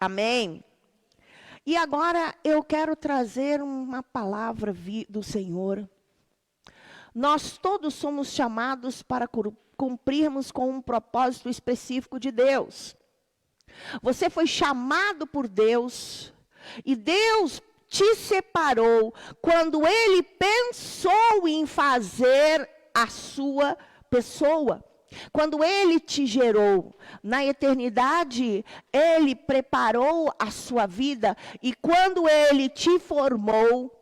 Amém? E agora eu quero trazer uma palavra do Senhor. Nós todos somos chamados para cumprirmos com um propósito específico de Deus. Você foi chamado por Deus e Deus te separou quando Ele pensou em fazer a sua pessoa. Quando Ele te gerou, na eternidade, Ele preparou a sua vida. E quando Ele te formou,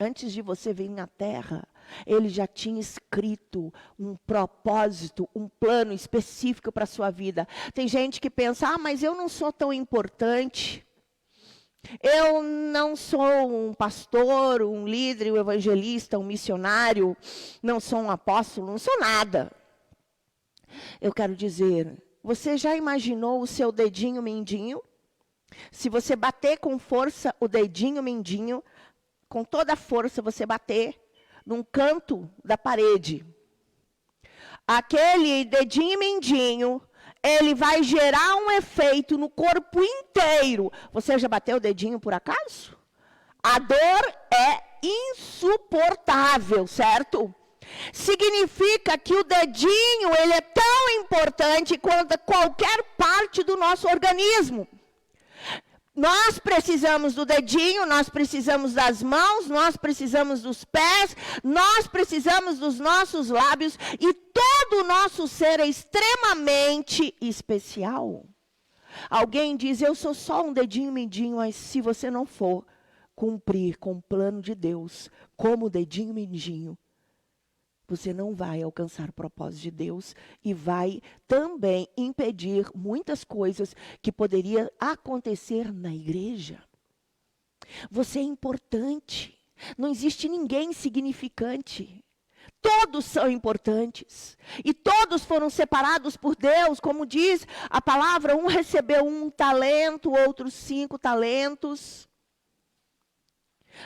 antes de você vir na terra, Ele já tinha escrito um propósito, um plano específico para a sua vida. Tem gente que pensa, mas eu não sou tão importante. Eu não sou um pastor, um líder, um evangelista, um missionário. Não sou um apóstolo, não sou nada. Eu quero dizer, você já imaginou o seu dedinho mindinho? Se você bater com força o dedinho mindinho, com toda a força você bater num canto da parede, aquele dedinho mindinho, ele vai gerar um efeito no corpo inteiro. Você já bateu o dedinho por acaso? A dor é insuportável, certo? Significa que o dedinho, ele é tão importante quanto qualquer parte do nosso organismo. Nós precisamos do dedinho, nós precisamos das mãos, nós precisamos dos pés, nós precisamos dos nossos lábios e todo o nosso ser é extremamente especial. Alguém diz, eu sou só um dedinho mindinho, mas se você não for cumprir com o plano de Deus, como o dedinho mindinho, você não vai alcançar o propósito de Deus e vai também impedir muitas coisas que poderiam acontecer na igreja. Você é importante. Não existe ninguém insignificante. Todos são importantes. E todos foram separados por Deus. Como diz a palavra, um recebeu 1 talento, outro 5 talentos.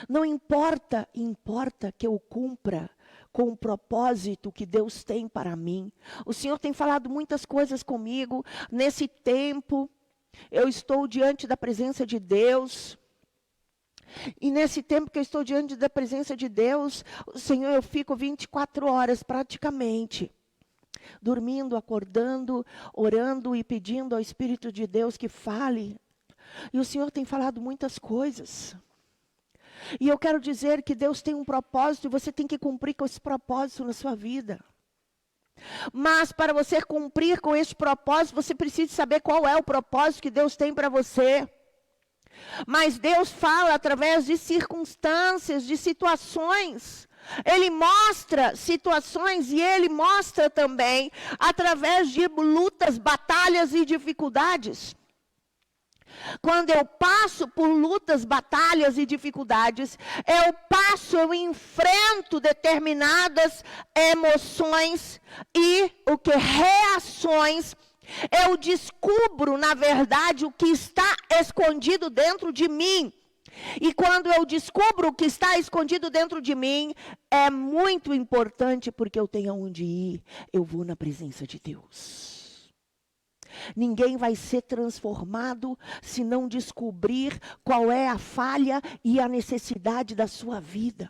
Não importa, importa que eu cumpra com o propósito que Deus tem para mim. O Senhor tem falado muitas coisas comigo. Nesse tempo, eu estou diante da presença de Deus. E nesse tempo que eu estou diante da presença de Deus, Senhor, eu fico 24 horas praticamente, dormindo, acordando, orando e pedindo ao Espírito de Deus que fale. E o Senhor tem falado muitas coisas. E eu quero dizer que Deus tem um propósito e você tem que cumprir com esse propósito na sua vida. Mas para você cumprir com esse propósito, você precisa saber qual é o propósito que Deus tem para você. Mas Deus fala através de circunstâncias, de situações. Ele mostra situações e Ele mostra também através de lutas, batalhas e dificuldades. Quando eu passo por lutas, batalhas e dificuldades, eu enfrento determinadas emoções e reações. Eu descubro, na verdade, o que está escondido dentro de mim. E quando eu descubro o que está escondido dentro de mim, é muito importante porque eu tenho aonde ir. Eu vou na presença de Deus. Ninguém vai ser transformado se não descobrir qual é a falha e a necessidade da sua vida.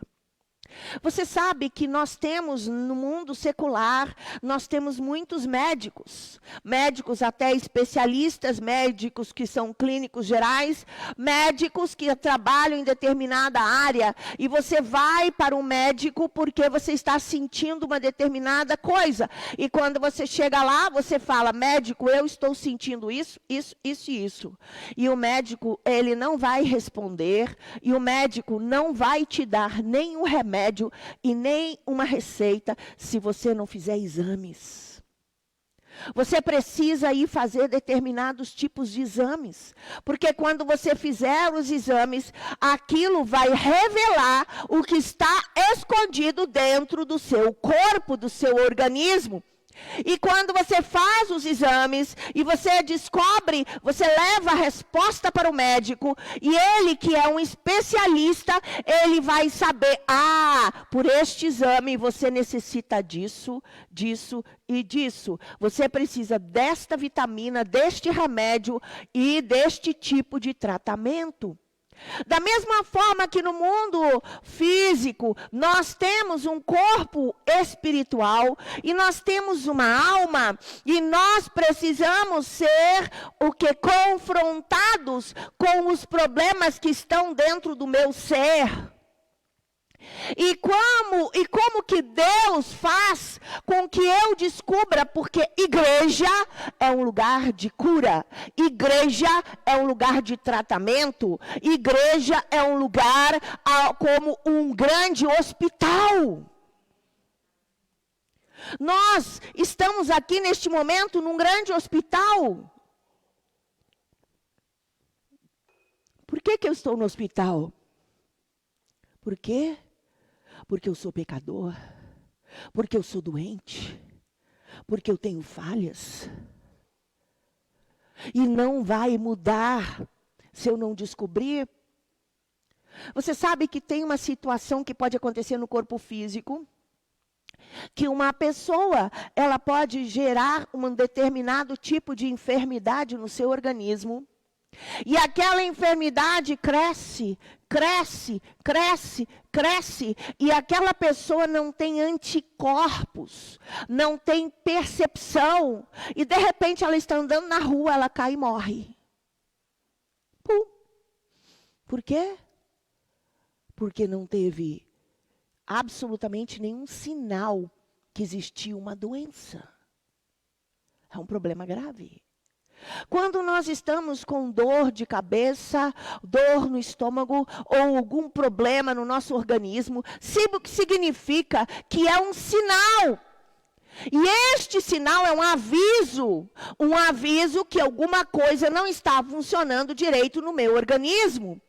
Você sabe que nós temos no mundo secular, nós temos muitos médicos. Médicos até especialistas, médicos que são clínicos gerais, médicos que trabalham em determinada área. E você vai para um médico porque você está sentindo uma determinada coisa. E quando você chega lá, você fala, médico, eu estou sentindo isso, isso, isso e isso. E o médico, ele não vai responder, e o médico não vai te dar nenhum remédio e nem uma receita se você não fizer exames. Você precisa ir fazer determinados tipos de exames, porque quando você fizer os exames, aquilo vai revelar o que está escondido dentro do seu corpo, do seu organismo. E quando você faz os exames e você descobre, você leva a resposta para o médico, e ele, que é um especialista, ele vai saber, por este exame você necessita disso, disso e disso. Você precisa desta vitamina, deste remédio e deste tipo de tratamento. Da mesma forma que no mundo físico, nós temos um corpo espiritual e nós temos uma alma, e nós precisamos ser confrontados com os problemas que estão dentro do meu ser. E como que Deus faz com que eu descubra? Porque igreja é um lugar de cura, igreja é um lugar de tratamento, igreja é um lugar como um grande hospital. Nós estamos aqui neste momento num grande hospital. Por que eu estou no hospital? Por quê? Porque eu sou pecador, porque eu sou doente, porque eu tenho falhas. E não vai mudar se eu não descobrir. Você sabe que tem uma situação que pode acontecer no corpo físico, que uma pessoa, ela pode gerar um determinado tipo de enfermidade no seu organismo. E aquela enfermidade cresce, e aquela pessoa não tem anticorpos, não tem percepção, e de repente ela está andando na rua, ela cai e morre. Pum. Por quê? Porque não teve absolutamente nenhum sinal que existia uma doença. É um problema grave. Quando nós estamos com dor de cabeça, dor no estômago ou algum problema no nosso organismo, significa que é um sinal. E este sinal é um aviso que alguma coisa não está funcionando direito no meu organismo.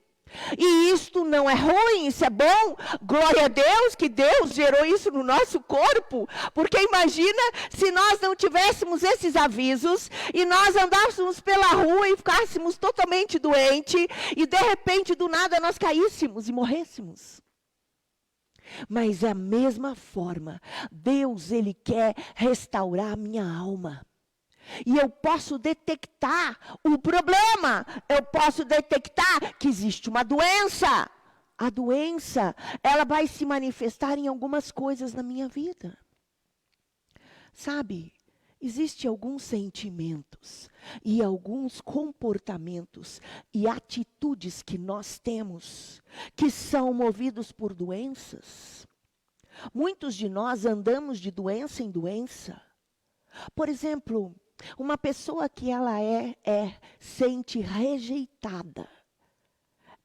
E isto não é ruim, isso é bom. Glória a Deus que Deus gerou isso no nosso corpo. Porque imagina se nós não tivéssemos esses avisos e nós andássemos pela rua e ficássemos totalmente doentes e de repente do nada nós caíssemos e morrêssemos. Mas é a mesma forma, Deus, Ele quer restaurar a minha alma. E eu posso detectar o problema, eu posso detectar que existe uma doença. A doença, ela vai se manifestar em algumas coisas na minha vida. Sabe, existem alguns sentimentos e alguns comportamentos e atitudes que nós temos que são movidos por doenças. Muitos de nós andamos de doença em doença. Por exemplo, uma pessoa que ela sente rejeitada.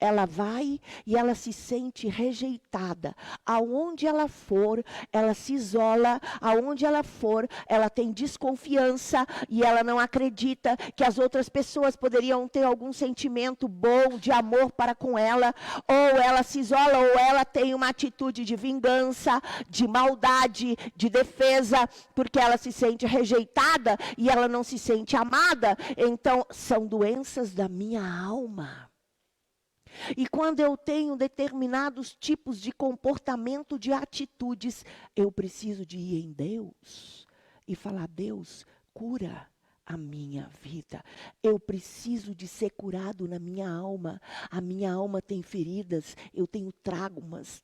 Ela vai e ela se sente rejeitada. Aonde ela for, ela se isola. Aonde ela for, ela tem desconfiança e ela não acredita que as outras pessoas poderiam ter algum sentimento bom de amor para com ela. Ou ela se isola, ou ela tem uma atitude de vingança, de maldade, de defesa, porque ela se sente rejeitada e ela não se sente amada. Então, são doenças da minha alma. E quando eu tenho determinados tipos de comportamento, de atitudes, eu preciso de ir em Deus e falar: Deus, cura a minha vida. Eu preciso de ser curado na minha alma. A minha alma tem feridas, eu tenho traumas,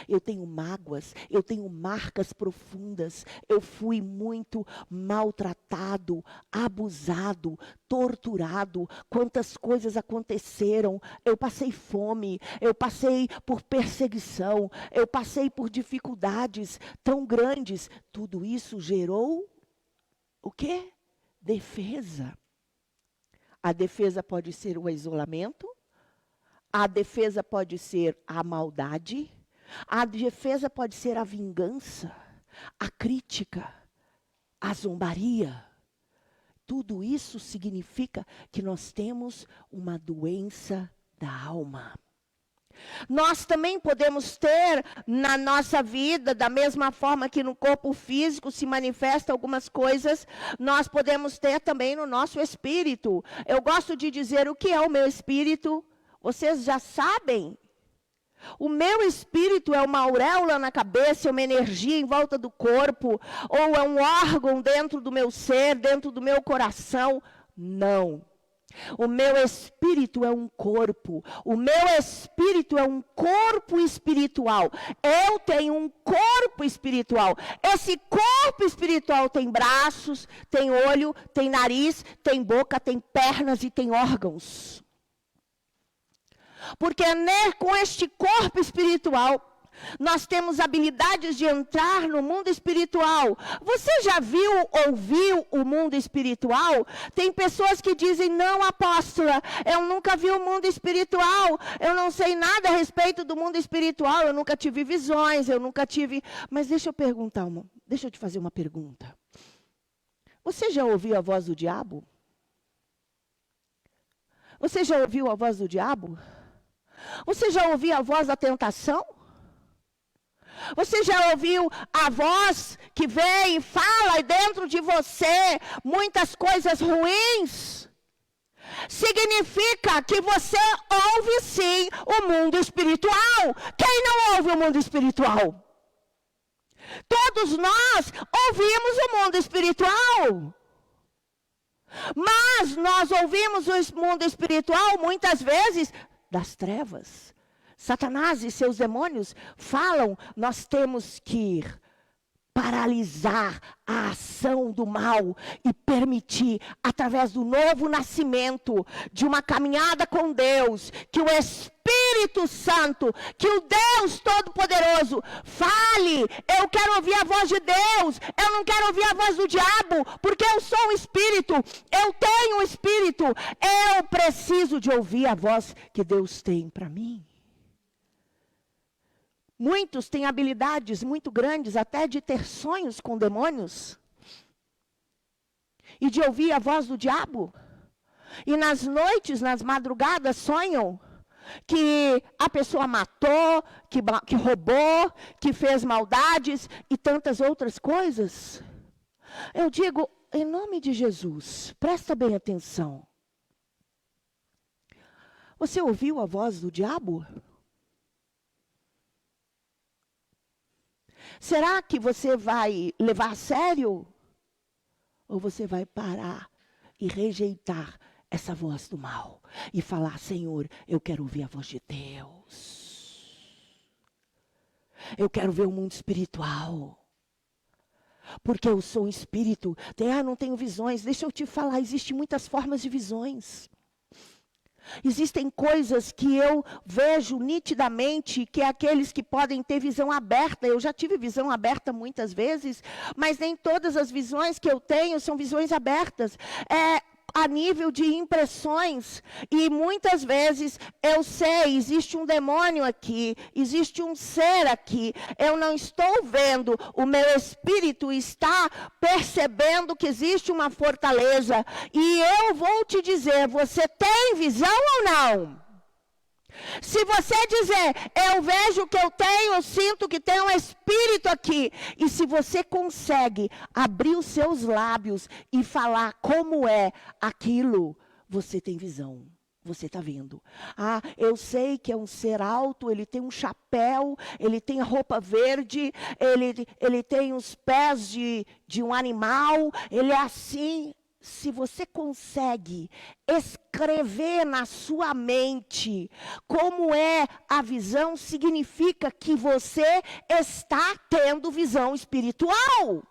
eu tenho mágoas, eu tenho marcas profundas. Eu fui muito maltratado, abusado, torturado. Quantas coisas aconteceram. Eu passei fome, eu passei por perseguição, eu passei por dificuldades tão grandes. Tudo isso gerou o quê? Defesa. A defesa pode ser o isolamento, a defesa pode ser a maldade, a defesa pode ser a vingança, a crítica, a zombaria. Tudo isso significa que nós temos uma doença da alma. Nós também podemos ter na nossa vida, da mesma forma que no corpo físico se manifesta algumas coisas, nós podemos ter também no nosso espírito. Eu gosto de dizer o que é o meu espírito. Vocês já sabem. O meu espírito é uma auréola na cabeça, é uma energia em volta do corpo, ou é um órgão dentro do meu ser, dentro do meu coração. Não. O meu espírito é um corpo. O meu espírito é um corpo espiritual. Eu tenho um corpo espiritual. Esse corpo espiritual tem braços, tem olho, tem nariz, tem boca, tem pernas e tem órgãos. Porque com este corpo espiritual, nós temos habilidades de entrar no mundo espiritual. Você já ouviu o mundo espiritual? Tem pessoas que dizem, não, apóstola, eu nunca vi o mundo espiritual. Eu não sei nada a respeito do mundo espiritual. Eu nunca tive visões, eu nunca tive... Mas deixa eu te fazer uma pergunta. Você já ouviu a voz do diabo? Você já ouviu a voz do diabo? Você já ouviu a voz da tentação? Você já ouviu a voz que vem e fala dentro de você muitas coisas ruins? Significa que você ouve sim o mundo espiritual. Quem não ouve o mundo espiritual? Todos nós ouvimos o mundo espiritual. Mas nós ouvimos o mundo espiritual muitas vezes das trevas. Satanás e seus demônios falam, nós temos que paralisar a ação do mal e permitir, através do novo nascimento, de uma caminhada com Deus, que o Espírito Santo, que o Deus Todo-Poderoso fale. Eu quero ouvir a voz de Deus, eu não quero ouvir a voz do diabo, porque eu sou um espírito, eu tenho um espírito, eu preciso de ouvir a voz que Deus tem para mim. Muitos têm habilidades muito grandes, até de ter sonhos com demônios. E de ouvir a voz do diabo. E nas noites, nas madrugadas, sonham que a pessoa matou, que roubou, que fez maldades e tantas outras coisas. Eu digo, em nome de Jesus, presta bem atenção. Você ouviu a voz do diabo? Será que você vai levar a sério? Ou você vai parar e rejeitar essa voz do mal? E falar, Senhor, eu quero ouvir a voz de Deus. Eu quero ver o mundo espiritual. Porque eu sou um espírito. Não tenho visões. Deixa eu te falar, existem muitas formas de visões. Existem coisas que eu vejo nitidamente, que é aqueles que podem ter visão aberta. Eu já tive visão aberta muitas vezes, mas nem todas as visões que eu tenho são visões abertas. A nível de impressões, e muitas vezes eu sei, existe um demônio aqui, existe um ser aqui, eu não estou vendo, o meu espírito está percebendo que existe uma fortaleza, e eu vou te dizer, você tem visão ou não? Se você dizer, eu vejo que eu tenho, eu sinto que tem um espírito aqui. E se você consegue abrir os seus lábios e falar como é aquilo, você tem visão. Você está vendo. Eu sei que é um ser alto, ele tem um chapéu, ele tem a roupa verde, ele tem os pés de um animal, ele é assim. Se você consegue escrever na sua mente como é a visão, significa que você está tendo visão espiritual.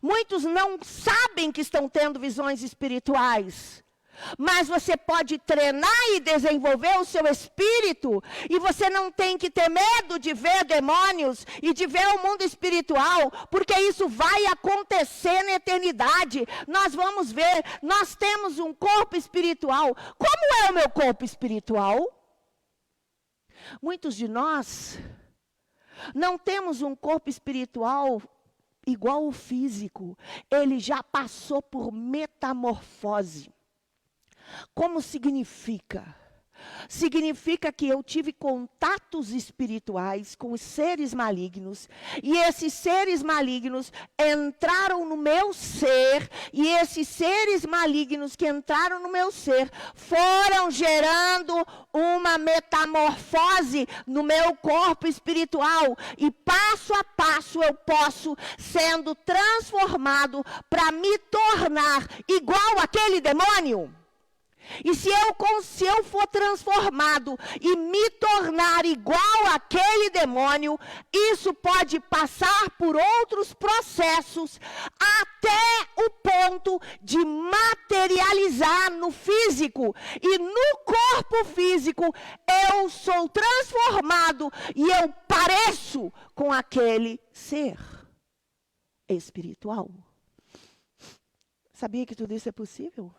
Muitos não sabem que estão tendo visões espirituais. Mas você pode treinar e desenvolver o seu espírito. E você não tem que ter medo de ver demônios e de ver o mundo espiritual. Porque isso vai acontecer na eternidade. Nós vamos ver, nós temos um corpo espiritual. Como é o meu corpo espiritual? Muitos de nós não temos um corpo espiritual igual o físico. Ele já passou por metamorfose. Como significa? Significa que eu tive contatos espirituais com os seres malignos, e esses seres malignos entraram no meu ser, e esses seres malignos que entraram no meu ser foram gerando uma metamorfose no meu corpo espiritual, e passo a passo eu posso sendo transformado para me tornar igual àquele demônio. E se eu for transformado e me tornar igual àquele demônio, isso pode passar por outros processos até o ponto de materializar no físico. E no corpo físico eu sou transformado e eu pareço com aquele ser espiritual. Sabia que tudo isso é possível?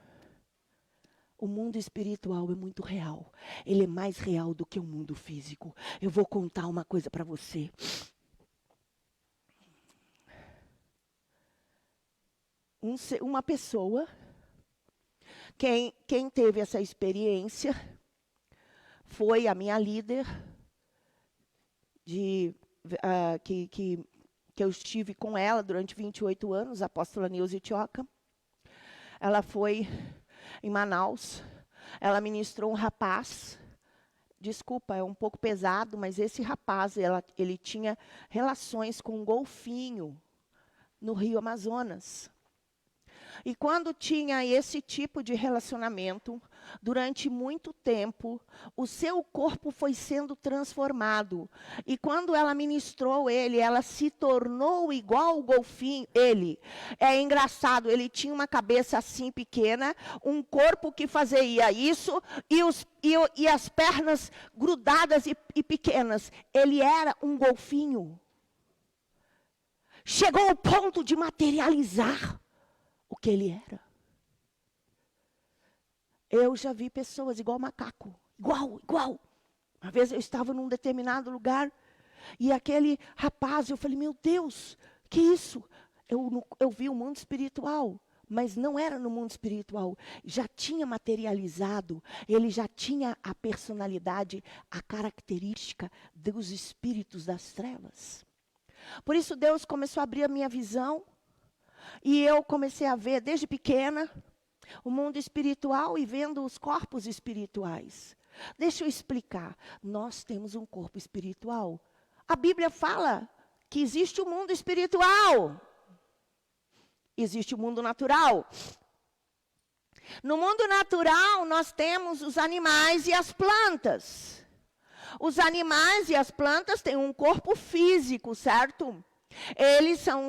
O mundo espiritual é muito real. Ele é mais real do que o mundo físico. Eu vou contar uma coisa para você. Uma pessoa, quem teve essa experiência, foi a minha líder, que eu estive com ela durante 28 anos, a apóstola Neuza Itioca. Ela foi em Manaus, ela ministrou um rapaz, desculpa, é um pouco pesado, mas esse rapaz, ele tinha relações com um golfinho no Rio Amazonas. E quando tinha esse tipo de relacionamento, durante muito tempo, o seu corpo foi sendo transformado. E quando ela ministrou ele, ela se tornou igual ao golfinho. É engraçado, ele tinha uma cabeça assim pequena, um corpo que fazia isso, e as pernas grudadas e pequenas. Ele era um golfinho. Chegou ao ponto de materializar o que ele era. Eu já vi pessoas igual macaco. Igual. Uma vez eu estava num determinado lugar, e aquele rapaz, eu falei, meu Deus, que isso? Eu vi o mundo espiritual, mas não era no mundo espiritual. Já tinha materializado, ele já tinha a personalidade, a característica dos espíritos das trevas. Por isso Deus começou a abrir a minha visão, e eu comecei a ver, desde pequena, o mundo espiritual e vendo os corpos espirituais. Deixa eu explicar. Nós temos um corpo espiritual. A Bíblia fala que existe o mundo espiritual. Existe o mundo natural. No mundo natural, nós temos os animais e as plantas. Os animais e as plantas têm um corpo físico, certo? Eles são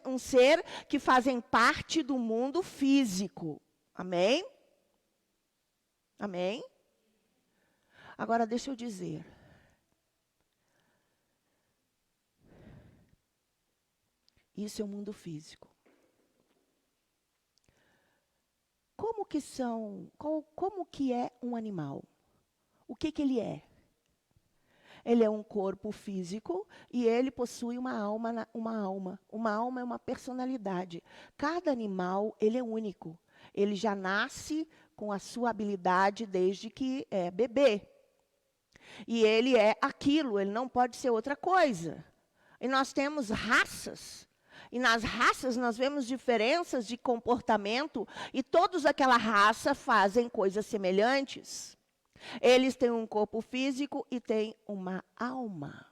um ser que fazem parte do mundo físico. Amém? Amém? Agora deixa eu dizer. Isso é o mundo físico. Como que é um animal? O que ele é? Ele é um corpo físico e ele possui uma alma. Uma alma é uma personalidade. Cada animal, ele é único. Ele já nasce com a sua habilidade desde que é bebê. E ele é aquilo, ele não pode ser outra coisa. E nós temos raças. E nas raças nós vemos diferenças de comportamento e todos aquela raça fazem coisas semelhantes. Eles têm um corpo físico e têm uma alma.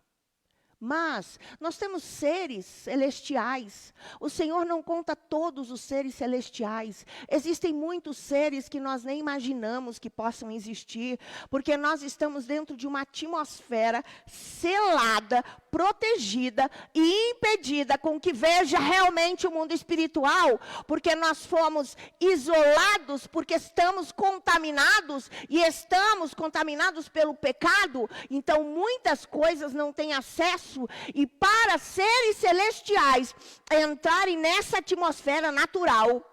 Mas nós temos seres celestiais. O Senhor não conta todos os seres celestiais. Existem muitos seres que nós nem imaginamos que possam existir, porque nós estamos dentro de uma atmosfera selada, protegida e impedida com que veja realmente o mundo espiritual, porque nós fomos isolados, porque estamos contaminados e estamos contaminados pelo pecado. Então muitas coisas não têm acesso. E para seres celestiais entrarem nessa atmosfera natural,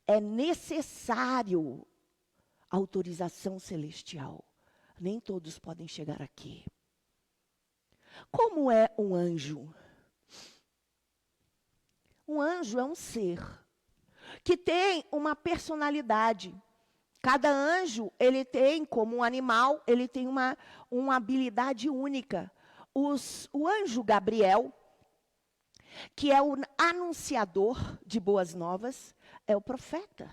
é necessário autorização celestial. Nem todos podem chegar aqui. Como é um anjo? Um anjo é um ser que tem uma personalidade. Cada anjo, ele tem, como um animal, ele tem uma habilidade única. O anjo Gabriel, que é o anunciador de boas novas, é o profeta.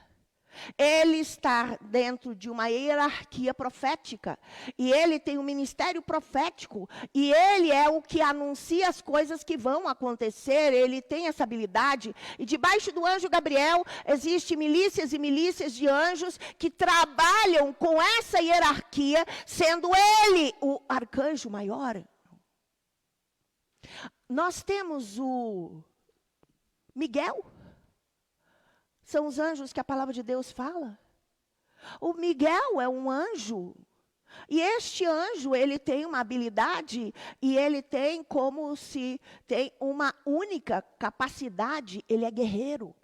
Ele está dentro de uma hierarquia profética. E ele tem um ministério profético. E ele é o que anuncia as coisas que vão acontecer. Ele tem essa habilidade. E debaixo do anjo Gabriel, existem milícias e milícias de anjos que trabalham com essa hierarquia, sendo ele o arcanjo maior. Nós temos o Miguel. São os anjos que a palavra de Deus fala. O Miguel é um anjo. E este anjo, ele tem uma habilidade e ele tem como se tem uma única capacidade. Ele é guerreiro.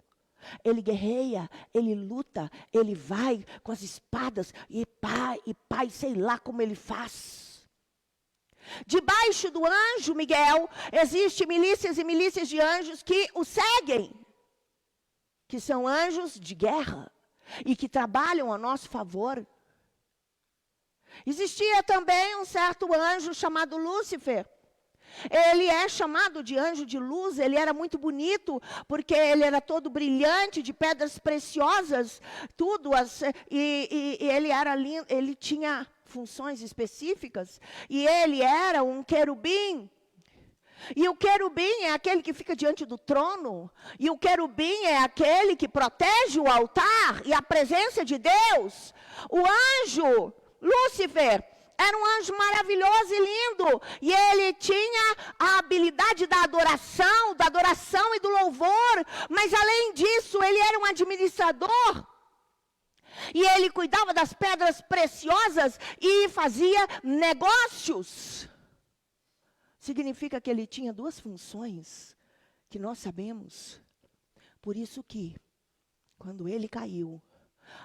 Ele guerreia, ele luta, ele vai com as espadas e pai, sei lá como ele faz. Debaixo do anjo Miguel, existem milícias e milícias de anjos que o seguem. Que são anjos de guerra e que trabalham a nosso favor. Existia também um certo anjo chamado Lúcifer. Ele é chamado de anjo de luz, ele era muito bonito, porque ele era todo brilhante, de pedras preciosas, tudo, e ele era lindo, ele tinha funções específicas, e ele era um querubim. E o querubim é aquele que fica diante do trono. E o querubim é aquele que protege o altar e a presença de Deus. O anjo, Lúcifer, era um anjo maravilhoso e lindo. E ele tinha a habilidade da adoração e do louvor. Mas além disso, ele era um administrador. E ele cuidava das pedras preciosas e fazia negócios. Significa que ele tinha duas funções que nós sabemos. Por isso que, quando ele caiu,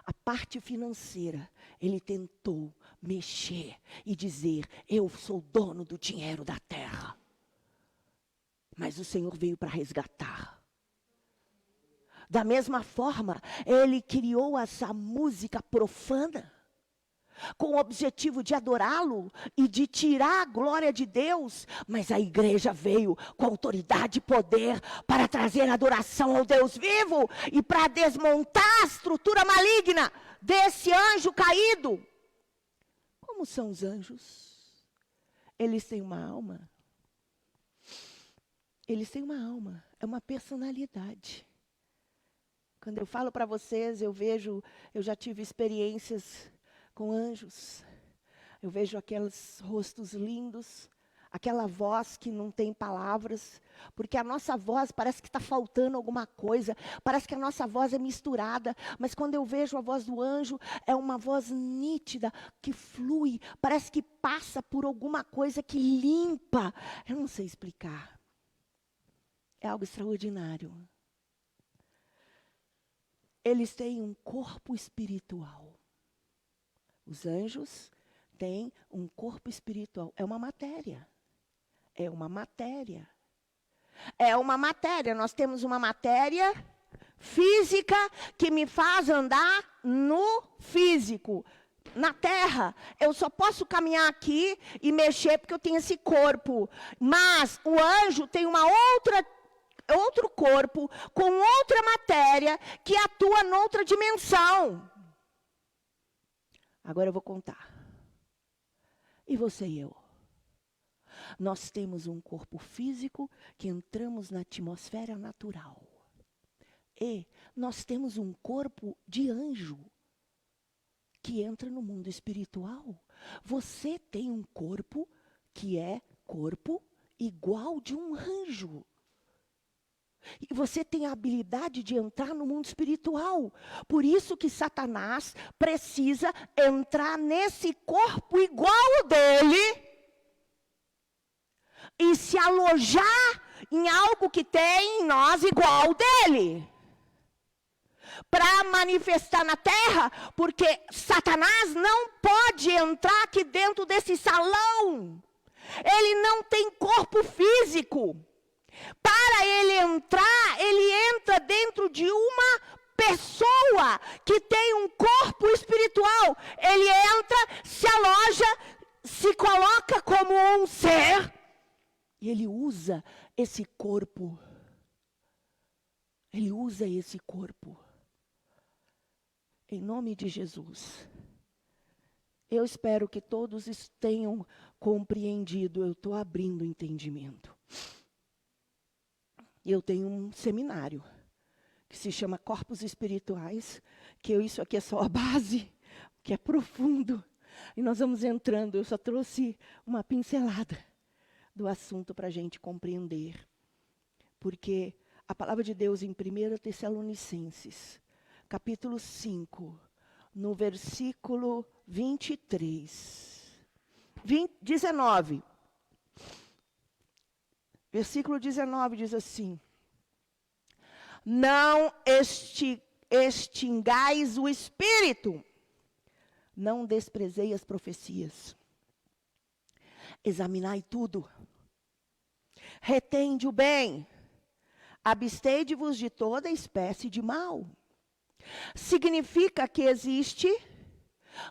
a parte financeira, ele tentou mexer e dizer, eu sou dono do dinheiro da terra. Mas o Senhor veio para resgatar. Da mesma forma, ele criou essa música profana, com o objetivo de adorá-lo e de tirar a glória de Deus. Mas a igreja veio com autoridade e poder para trazer adoração ao Deus vivo e para desmontar a estrutura maligna desse anjo caído. Como são os anjos? Eles têm uma alma. Eles têm uma alma, é uma personalidade. Quando eu falo para vocês, eu já tive experiências com anjos. Eu vejo aqueles rostos lindos, aquela voz que não tem palavras, porque a nossa voz parece que está faltando alguma coisa, parece que a nossa voz é misturada, mas quando eu vejo a voz do anjo, é uma voz nítida, que flui, parece que passa por alguma coisa que limpa. Eu não sei explicar. É algo extraordinário. Eles têm um corpo espiritual. Os anjos têm um corpo espiritual. É uma matéria. É uma matéria. É uma matéria. Nós temos uma matéria física que me faz andar no físico. Na terra, eu só posso caminhar aqui e mexer porque eu tenho esse corpo. Mas o anjo tem outro corpo com outra matéria que atua noutra dimensão. Agora eu vou contar. E você e eu? Nós temos um corpo físico que entramos na atmosfera natural. E nós temos um corpo de anjo que entra no mundo espiritual. Você tem um corpo que é corpo igual de um anjo. E você tem a habilidade de entrar no mundo espiritual. Por isso que Satanás precisa entrar nesse corpo igual ao dele e se alojar em algo que tem em nós igual ao dele. Para manifestar na terra, porque Satanás não pode entrar aqui dentro desse salão. Ele não tem corpo físico. Para ele entrar, ele entra dentro de uma pessoa que tem um corpo espiritual, ele entra, se aloja, se coloca como um ser, e ele usa esse corpo. Ele usa esse corpo. Em nome de Jesus. Eu espero que todos tenham compreendido. Eu estou abrindo o entendimento. Eu tenho um seminário que se chama Corpos Espirituais, que isso aqui é só a base, que é profundo. E nós vamos entrando, eu só trouxe uma pincelada do assunto para a gente compreender. Porque a palavra de Deus em 1 Tessalonicenses, capítulo 5, no versículo 19. Versículo 19 diz assim: não extingais o espírito, não desprezei as profecias, examinai tudo, retende o bem, abstede-vos de toda espécie de mal. Significa que existe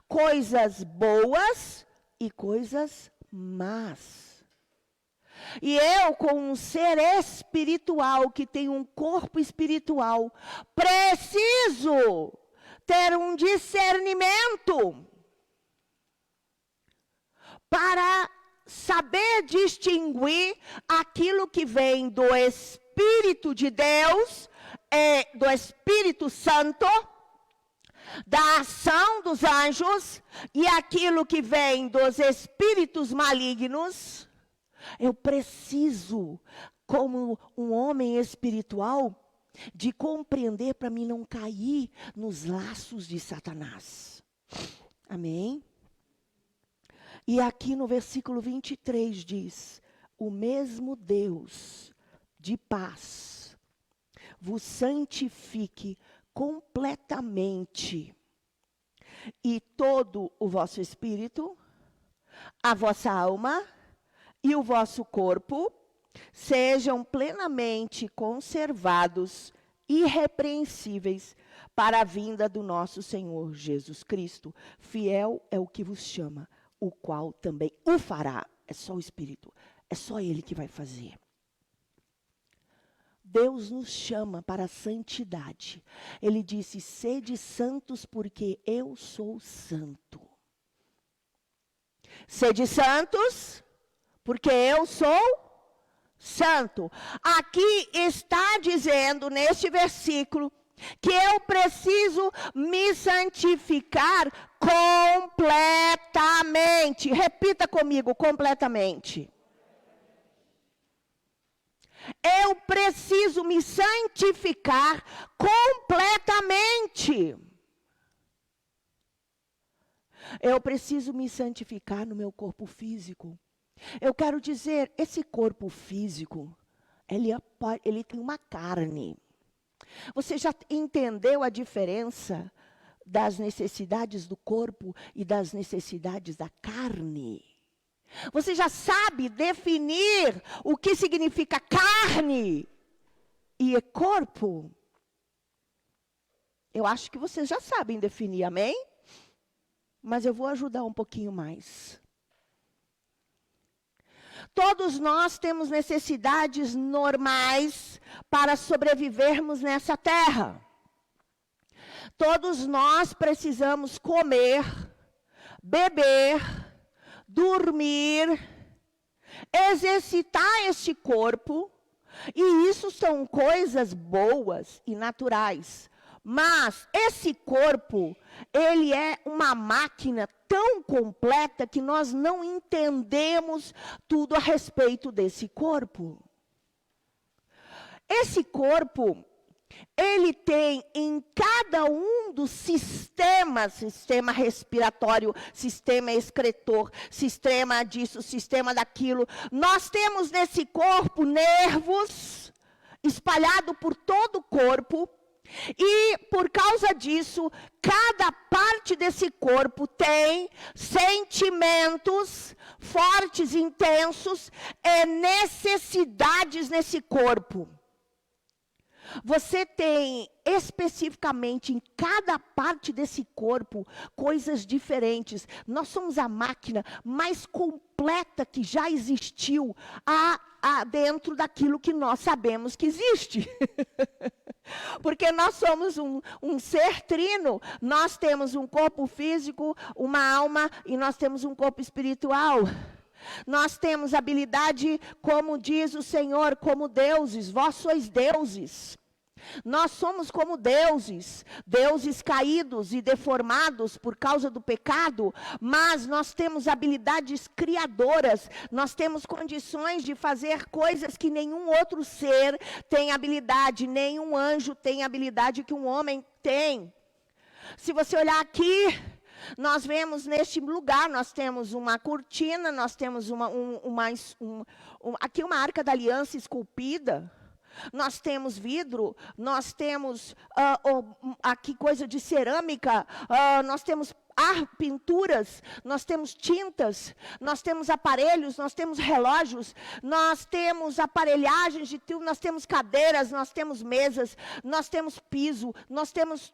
coisas boas e coisas más. E eu, como um ser espiritual, que tem um corpo espiritual, preciso ter um discernimento para saber distinguir aquilo que vem do Espírito de Deus, do Espírito Santo, da ação dos anjos, e aquilo que vem dos espíritos malignos. Eu preciso, como um homem espiritual, de compreender para mim não cair nos laços de Satanás. Amém? E aqui no versículo 23 diz: o mesmo Deus de paz vos santifique completamente, e todo o vosso espírito, a vossa alma e o vosso corpo sejam plenamente conservados, irrepreensíveis, para a vinda do nosso Senhor Jesus Cristo. Fiel é o que vos chama, o qual também o fará. É só o Espírito, é só Ele que vai fazer. Deus nos chama para a santidade. Ele disse: sede santos porque eu sou santo. Sede santos porque eu sou santo. Aqui está dizendo, neste versículo, que eu preciso me santificar completamente. Repita comigo: completamente. Eu preciso me santificar completamente. Eu preciso me santificar no meu corpo físico. Eu quero dizer, esse corpo físico, ele tem uma carne. Você já entendeu a diferença das necessidades do corpo e das necessidades da carne? Você já sabe definir o que significa carne e corpo? Eu acho que vocês já sabem definir, amém? Mas eu vou ajudar um pouquinho mais. Todos nós temos necessidades normais para sobrevivermos nessa terra. Todos nós precisamos comer, beber, dormir, exercitar este corpo, e isso são coisas boas e naturais. Mas esse corpo, ele é uma máquina tão completa que nós não entendemos tudo a respeito desse corpo. Esse corpo, ele tem em cada um dos sistemas, sistema respiratório, sistema excretor, sistema disso, sistema daquilo. Nós temos nesse corpo nervos espalhados por todo o corpo. E por causa disso, cada parte desse corpo tem sentimentos fortes, intensos, e necessidades nesse corpo. Você tem especificamente em cada parte desse corpo coisas diferentes. Nós somos a máquina mais completa que já existiu dentro daquilo que nós sabemos que existe. Porque nós somos um ser trino. Nós temos um corpo físico, uma alma e nós temos um corpo espiritual. Nós temos habilidade, como diz o Senhor, como deuses. Vós sois deuses. Nós somos como deuses, deuses caídos e deformados por causa do pecado, mas nós temos habilidades criadoras, nós temos condições de fazer coisas que nenhum outro ser tem habilidade, nenhum anjo tem habilidade que um homem tem. Se você olhar aqui, nós vemos neste lugar, nós temos uma cortina, nós temos aqui uma arca da aliança esculpida. Nós temos vidro, nós temos aqui coisa de cerâmica, nós temos pinturas, nós temos tintas, nós temos aparelhos, nós temos relógios, nós temos aparelhagens de tudo, nós temos cadeiras, nós temos mesas, nós temos piso, nós temos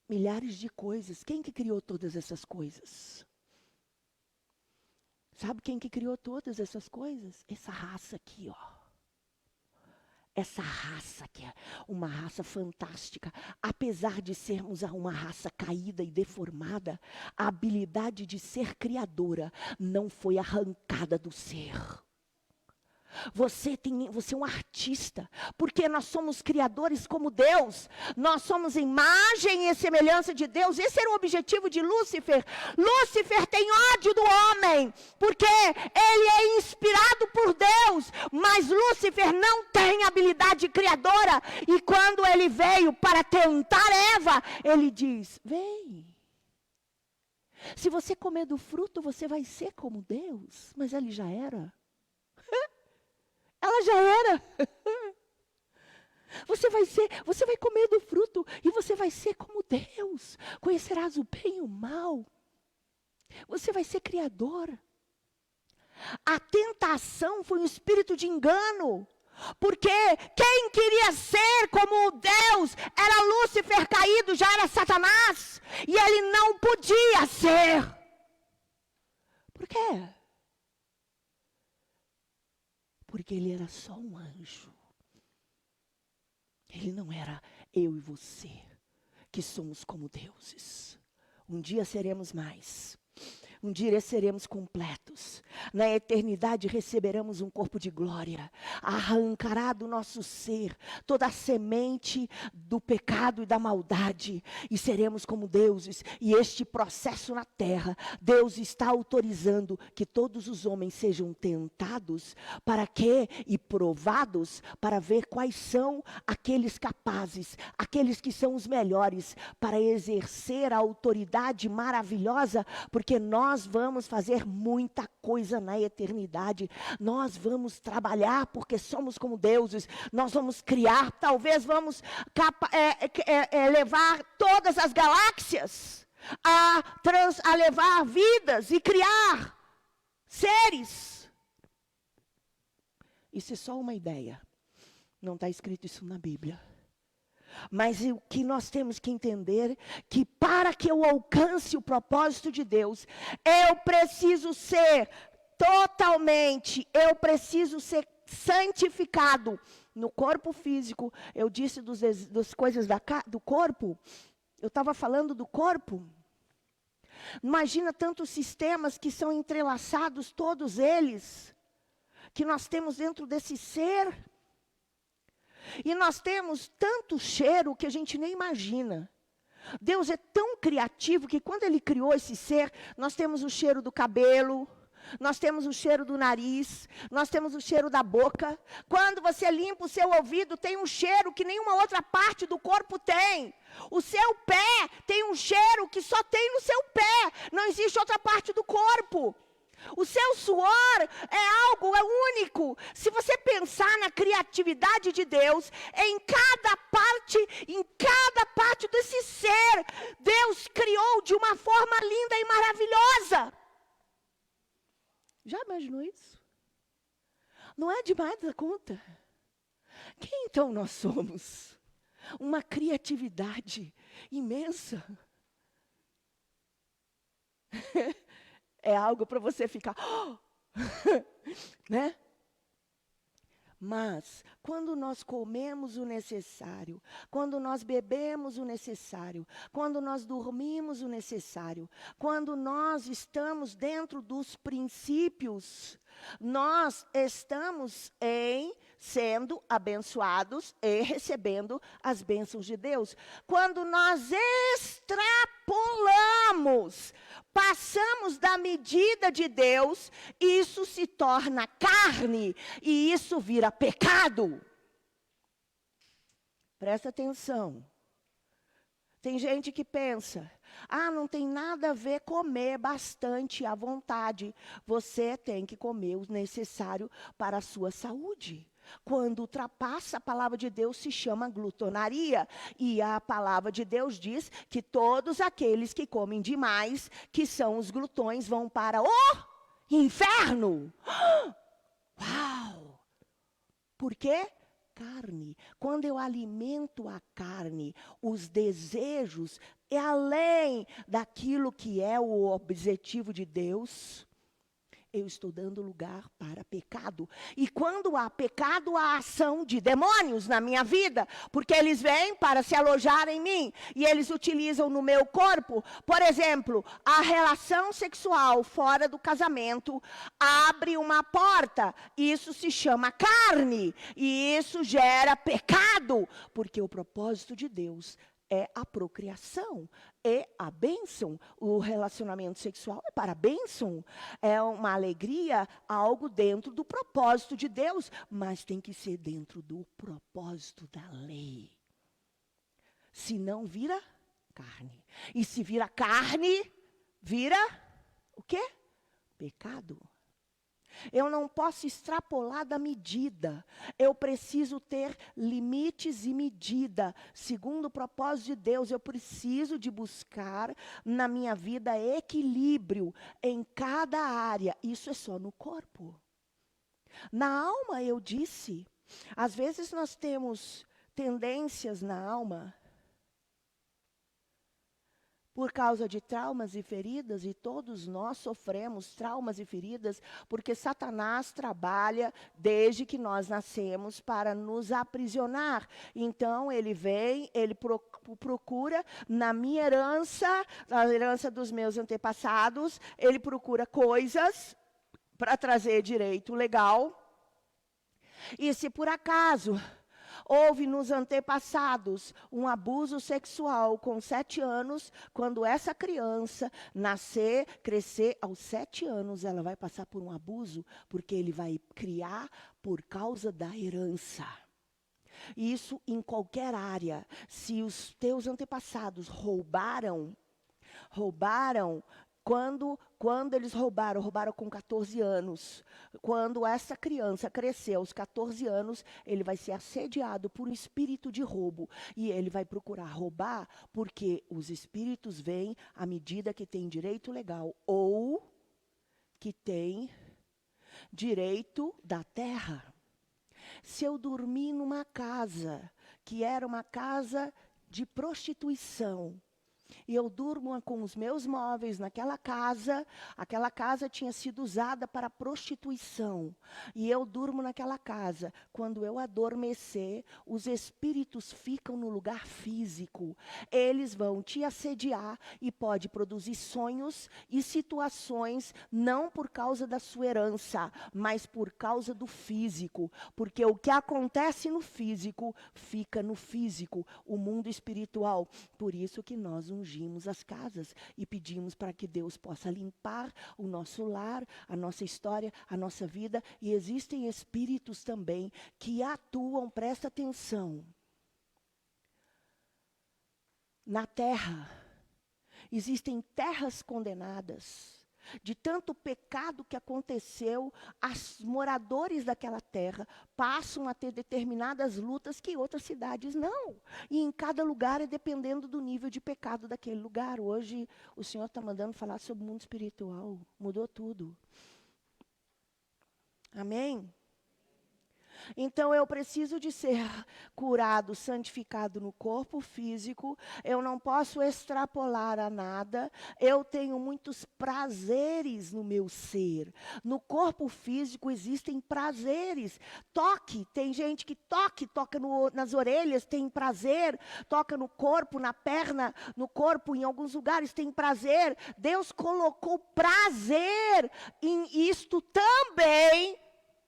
milhares de coisas. Quem que criou todas essas coisas? Sabe quem que criou todas essas coisas? Essa raça aqui, ó. Essa raça que é uma raça fantástica, apesar de sermos uma raça caída e deformada, a habilidade de ser criadora não foi arrancada do ser. Você é um artista, porque nós somos criadores como Deus, nós somos imagem e semelhança de Deus. Esse era o objetivo de Lúcifer. Lúcifer tem ódio do homem, porque ele é inspirado por Deus, mas Lúcifer não tem habilidade criadora, e quando ele veio para tentar Eva, ele diz, vem. Se você comer do fruto, você vai ser como Deus, mas ele já era. Ela já era. Você vai comer do fruto e você vai ser como Deus. Conhecerás o bem e o mal. Você vai ser criador. A tentação foi um espírito de engano. Porque quem queria ser como Deus era Lúcifer caído, já era Satanás. E ele não podia ser. Por quê? Porque ele era só um anjo. Ele não era eu e você, que somos como deuses. Um dia seremos mais. Um dia seremos completos. Na eternidade receberemos um corpo de glória. Arrancará do nosso ser toda a semente do pecado e da maldade. E seremos como deuses. E este processo na terra, Deus está autorizando que todos os homens sejam tentados. Para quê? E provados para ver quais são aqueles capazes, aqueles que são os melhores, para exercer a autoridade maravilhosa, porque nós vamos fazer muita coisa na eternidade. Nós vamos trabalhar porque somos como deuses. Nós vamos criar, talvez vamos levar todas as galáxias a levar vidas e criar seres. Isso é só uma ideia. Não está escrito isso na Bíblia. Mas o que nós temos que entender, que para que eu alcance o propósito de Deus, eu preciso ser santificado no corpo físico. Eu disse das coisas do corpo, eu estava falando do corpo. Imagina tantos sistemas que são entrelaçados, todos eles, que nós temos dentro desse ser. E nós temos tanto cheiro que a gente nem imagina. Deus é tão criativo que quando Ele criou esse ser, nós temos o cheiro do cabelo, nós temos o cheiro do nariz, nós temos o cheiro da boca. Quando você limpa o seu ouvido, tem um cheiro que nenhuma outra parte do corpo tem. O seu pé tem um cheiro que só tem no seu pé, não existe outra parte do corpo. O seu suor é único. Se você pensar na criatividade de Deus, em cada parte desse ser, Deus criou de uma forma linda e maravilhosa. Já imaginou isso? Não é demais da conta? Quem então nós somos? Uma criatividade imensa. É algo para você ficar, né? Mas, quando nós comemos o necessário, quando nós bebemos o necessário, quando nós dormimos o necessário, quando nós estamos dentro dos princípios, nós estamos sendo abençoados e recebendo as bênçãos de Deus. Quando nós extrapolamos, passamos da medida de Deus, isso se torna carne e isso vira pecado. Presta atenção. Tem gente que pensa, não tem nada a ver comer bastante à vontade. Você tem que comer o necessário para a sua saúde. Quando ultrapassa, a palavra de Deus se chama glutonaria. E a palavra de Deus diz que todos aqueles que comem demais, que são os glutões, vão para o inferno. Uau! Por quê? Carne. Quando eu alimento a carne, os desejos, é além daquilo que é o objetivo de Deus, eu estou dando lugar para pecado. E quando há pecado, há ação de demônios na minha vida, porque eles vêm para se alojar em mim, e eles utilizam no meu corpo, por exemplo, a relação sexual fora do casamento, abre uma porta, isso se chama carne, e isso gera pecado, porque o propósito de Deus é a procriação, é a bênção. O relacionamento sexual é para a bênção. É uma alegria, algo dentro do propósito de Deus, mas tem que ser dentro do propósito da lei. Se não, vira carne. E se vira carne, vira o quê? Pecado. Eu não posso extrapolar da medida. Eu preciso ter limites e medida. Segundo o propósito de Deus, eu preciso de buscar na minha vida equilíbrio em cada área. Isso é só no corpo. Na alma, eu disse, às vezes nós temos tendências na alma por causa de traumas e feridas, e todos nós sofremos traumas e feridas, porque Satanás trabalha desde que nós nascemos para nos aprisionar. Então, ele vem, ele procura, na minha herança, na herança dos meus antepassados, ele procura coisas para trazer direito legal. E se por acaso houve nos antepassados um abuso sexual com 7 anos, quando essa criança nascer, crescer, aos 7 anos ela vai passar por um abuso, porque ele vai criar por causa da herança. Isso em qualquer área. Se os teus antepassados roubaram, quando eles roubaram com 14 anos. Quando essa criança crescer aos 14 anos, ele vai ser assediado por um espírito de roubo. E ele vai procurar roubar, porque os espíritos vêm à medida que tem direito legal, ou que tem direito da terra. Se eu dormir numa casa, que era uma casa de prostituição, e eu durmo com os meus móveis naquela casa, aquela casa tinha sido usada para prostituição. E eu durmo naquela casa. Quando eu adormecer, os espíritos ficam no lugar físico. Eles vão te assediar e pode produzir sonhos e situações, não por causa da sua herança, mas por causa do físico. Porque o que acontece no físico, fica no físico, o mundo espiritual. Por isso que nós ungimos as casas e pedimos para que Deus possa limpar o nosso lar, a nossa história, a nossa vida. E existem espíritos também que atuam, presta atenção, na terra. Existem terras condenadas. De tanto pecado que aconteceu, os moradores daquela terra passam a ter determinadas lutas que outras cidades não. E em cada lugar é dependendo do nível de pecado daquele lugar. Hoje o Senhor está mandando falar sobre o mundo espiritual. Mudou tudo. Amém? Então, eu preciso de ser curado, santificado no corpo físico. Eu não posso extrapolar a nada. Eu tenho muitos prazeres no meu ser. No corpo físico existem prazeres. Toque, tem gente que toca nas orelhas, tem prazer. Toca no corpo, na perna, no corpo, em alguns lugares tem prazer. Deus colocou prazer em isto também.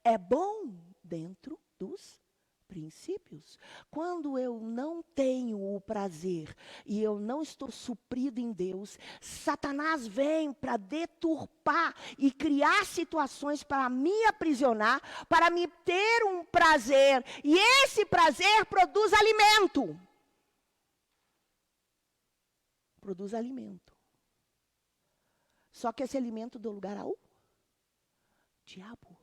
É bom dentro dos princípios. Quando eu não tenho o prazer e eu não estou suprido em Deus, Satanás vem para deturpar e criar situações para me aprisionar, para me ter um prazer. E esse prazer produz alimento. Produz alimento. Só que esse alimento dá lugar ao diabo.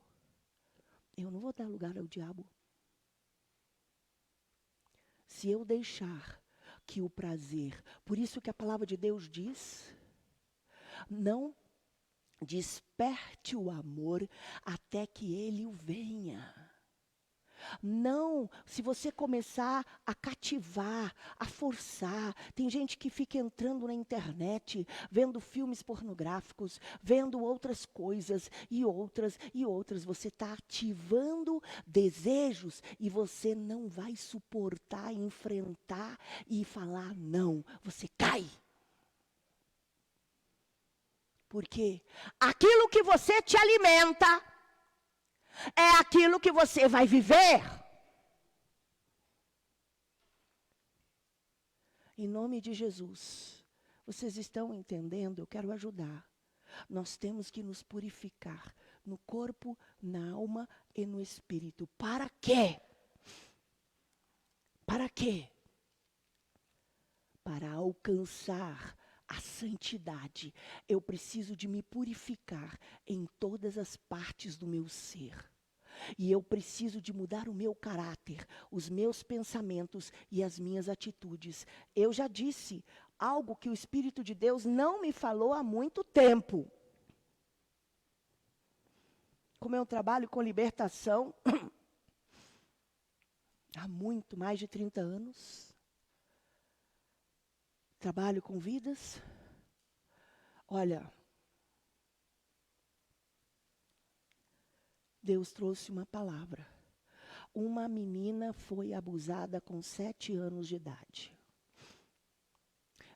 Eu não vou dar lugar ao diabo. Se eu deixar que o prazer, por isso que a palavra de Deus diz, não desperte o amor até que ele o venha. Não, se você começar a cativar, a forçar, tem gente que fica entrando na internet, vendo filmes pornográficos, vendo outras coisas e outras, você está ativando desejos e você não vai suportar, enfrentar e falar não, você cai. Porque aquilo que você te alimenta, é aquilo que você vai viver. Em nome de Jesus, vocês estão entendendo? Eu quero ajudar. Nós temos que nos purificar no corpo, na alma e no espírito. Para quê? Para quê? Para alcançar a santidade. Eu preciso de me purificar em todas as partes do meu ser. E eu preciso de mudar o meu caráter, os meus pensamentos e as minhas atitudes. Eu já disse algo que o Espírito de Deus não me falou há muito tempo. Como eu trabalho com libertação há muito, mais de 30 anos. Trabalho com vidas. Olha, Deus trouxe uma palavra. Uma menina foi abusada com 7 anos de idade.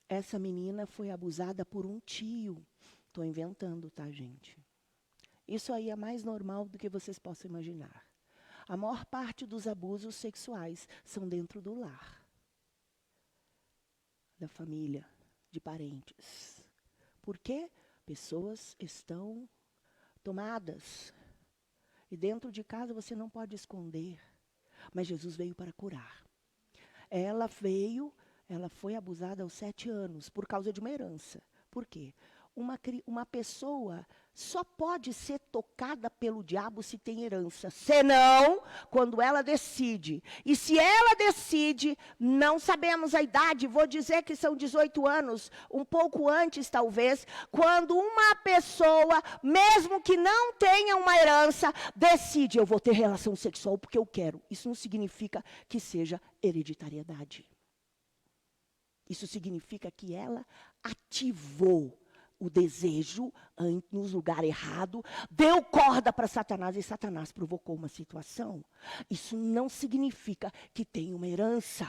Essa menina foi abusada por um tio. Estou inventando, tá, gente? Isso aí é mais normal do que vocês possam imaginar. A maior parte dos abusos sexuais são dentro do lar. Da família, de parentes. Por quê? Pessoas estão tomadas. E dentro de casa você não pode esconder. Mas Jesus veio para curar. Ela foi abusada aos 7 anos por causa de uma herança. Por quê? Uma pessoa só pode ser tocada pelo diabo se tem herança. Senão, quando ela decide. E se ela decide, não sabemos a idade, vou dizer que são 18 anos, um pouco antes talvez, quando uma pessoa, mesmo que não tenha uma herança, decide, eu vou ter relação sexual porque eu quero. Isso não significa que seja hereditariedade. Isso significa que ela ativou o desejo no lugar errado, deu corda para Satanás e Satanás provocou uma situação. Isso não significa que tem uma herança.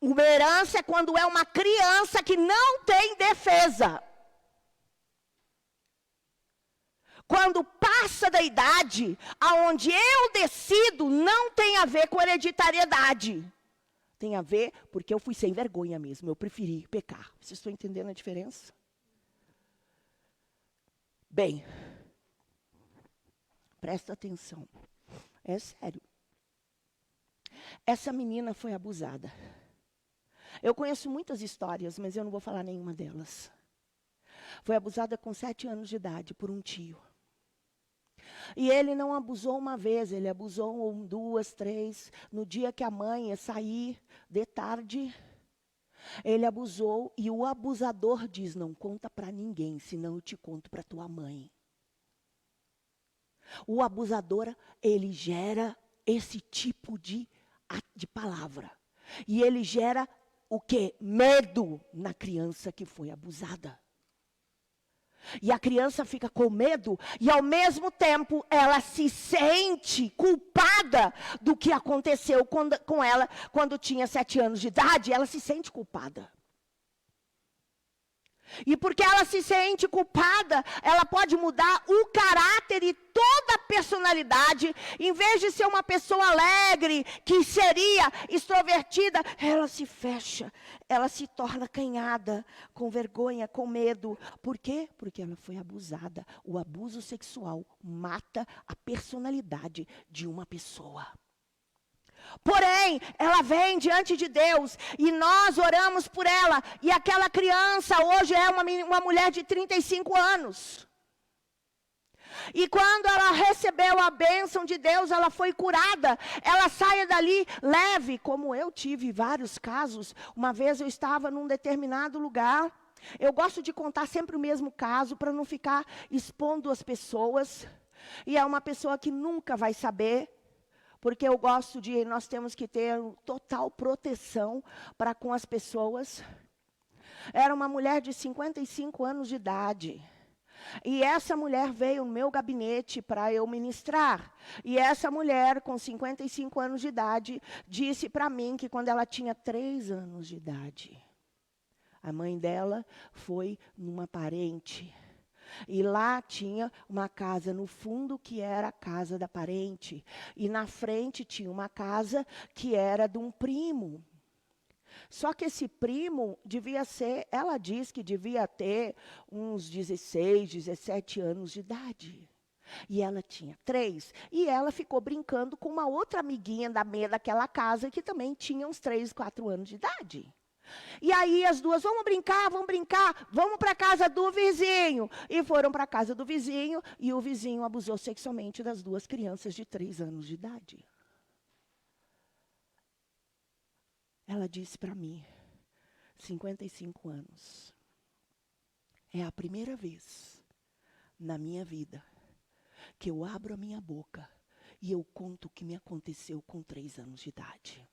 Uma herança é quando é uma criança que não tem defesa. Quando passa da idade, aonde eu decido, não tem a ver com hereditariedade. Tem a ver porque eu fui sem vergonha mesmo, eu preferi pecar. Vocês estão entendendo a diferença? Bem, presta atenção, é sério. Essa menina foi abusada. Eu conheço muitas histórias, mas eu não vou falar nenhuma delas. Foi abusada com 7 anos de idade por um tio. E ele não abusou uma vez, ele abusou 2, 3. No dia que a mãe ia sair de tarde, ele abusou e o abusador diz, não conta para ninguém, senão eu te conto para tua mãe. O abusador, ele gera esse tipo de palavra. E ele gera o quê? Medo na criança que foi abusada. E a criança fica com medo e, ao mesmo tempo, ela se sente culpada do que aconteceu com ela quando tinha 7 anos de idade. Ela se sente culpada. E porque ela se sente culpada, ela pode mudar o caráter e toda a personalidade. Em vez de ser uma pessoa alegre, que seria extrovertida, ela se fecha, ela se torna acanhada, com vergonha, com medo. Por quê? Porque ela foi abusada. O abuso sexual mata a personalidade de uma pessoa. Porém, ela vem diante de Deus e nós oramos por ela. E aquela criança hoje é uma mulher de 35 anos. E quando ela recebeu a bênção de Deus, ela foi curada. Ela sai dali leve, como eu tive vários casos. Uma vez eu estava num determinado lugar. Eu gosto de contar sempre o mesmo caso para não ficar expondo as pessoas. E é uma pessoa que nunca vai saber. Porque eu gosto nós temos que ter total proteção para com as pessoas. Era uma mulher de 55 anos de idade. E essa mulher veio no meu gabinete para eu ministrar. E essa mulher, com 55 anos de idade, disse para mim que quando ela tinha 3 anos de idade, a mãe dela foi numa parente. E lá tinha uma casa no fundo que era a casa da parente. E na frente tinha uma casa que era de um primo. Só que esse primo ela diz que devia ter uns 16, 17 anos de idade. E ela tinha 3. E ela ficou brincando com uma outra amiguinha daquela casa que também tinha uns 3, 4 anos de idade. E aí as duas, vamos brincar, vamos para a casa do vizinho. E foram para a casa do vizinho, e o vizinho abusou sexualmente das 2 crianças de 3 anos de idade. Ela disse para mim, 55 anos, é a primeira vez na minha vida que eu abro a minha boca e eu conto o que me aconteceu com 3 anos de idade.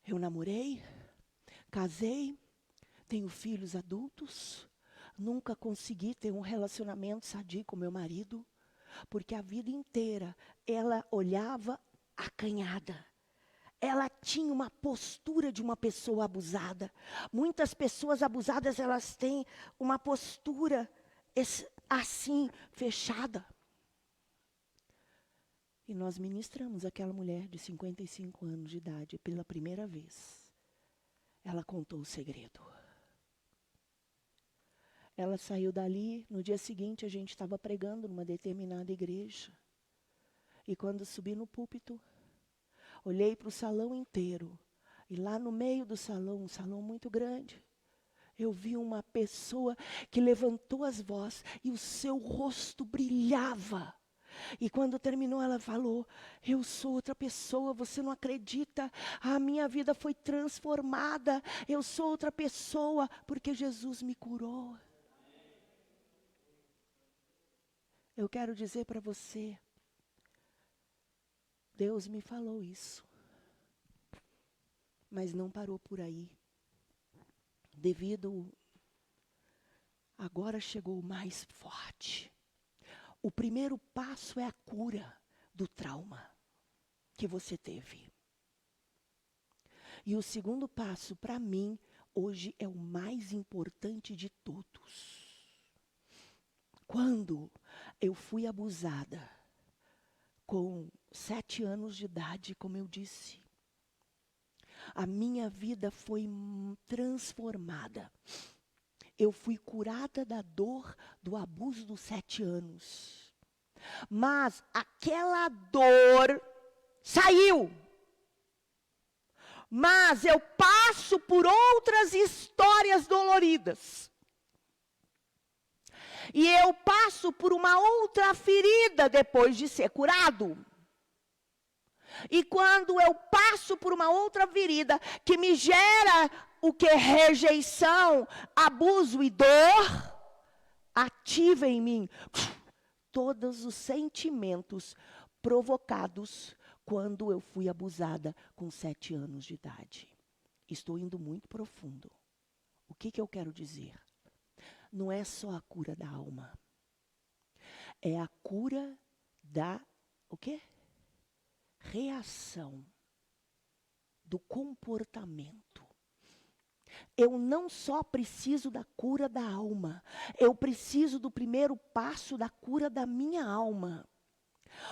Eu namorei, casei, tenho filhos adultos, nunca consegui ter um relacionamento sadio com meu marido, porque a vida inteira ela olhava acanhada. Ela tinha uma postura de uma pessoa abusada. Muitas pessoas abusadas, elas têm uma postura assim, fechada. E nós ministramos aquela mulher de 55 anos de idade pela primeira vez. Ela contou o segredo. Ela saiu dali, no dia seguinte a gente estava pregando numa determinada igreja. E quando subi no púlpito, olhei para o salão inteiro. E lá no meio do salão, um salão muito grande, eu vi uma pessoa que levantou as vozes e o seu rosto brilhava. E quando terminou, ela falou, eu sou outra pessoa, você não acredita, a minha vida foi transformada, eu sou outra pessoa, porque Jesus me curou. Eu quero dizer para você, Deus me falou isso, mas não parou por aí. Agora chegou o mais forte. O primeiro passo é a cura do trauma que você teve. E o segundo passo, para mim, hoje é o mais importante de todos. Quando eu fui abusada, com 7 anos de idade, como eu disse, a minha vida foi transformada. Eu fui curada da dor do abuso dos 7 anos. Mas aquela dor saiu. Mas eu passo por outras histórias doloridas. E eu passo por uma outra ferida depois de ser curado. E quando eu passo por uma outra ferida que me gera o que? Rejeição, abuso e dor, ativa em mim todos os sentimentos provocados quando eu fui abusada com 7 anos de idade. Estou indo muito profundo. O que eu quero dizer? Não é só a cura da alma. É a cura da, o quê? Reação, do comportamento. Eu não só preciso da cura da alma, eu preciso do primeiro passo da cura da minha alma.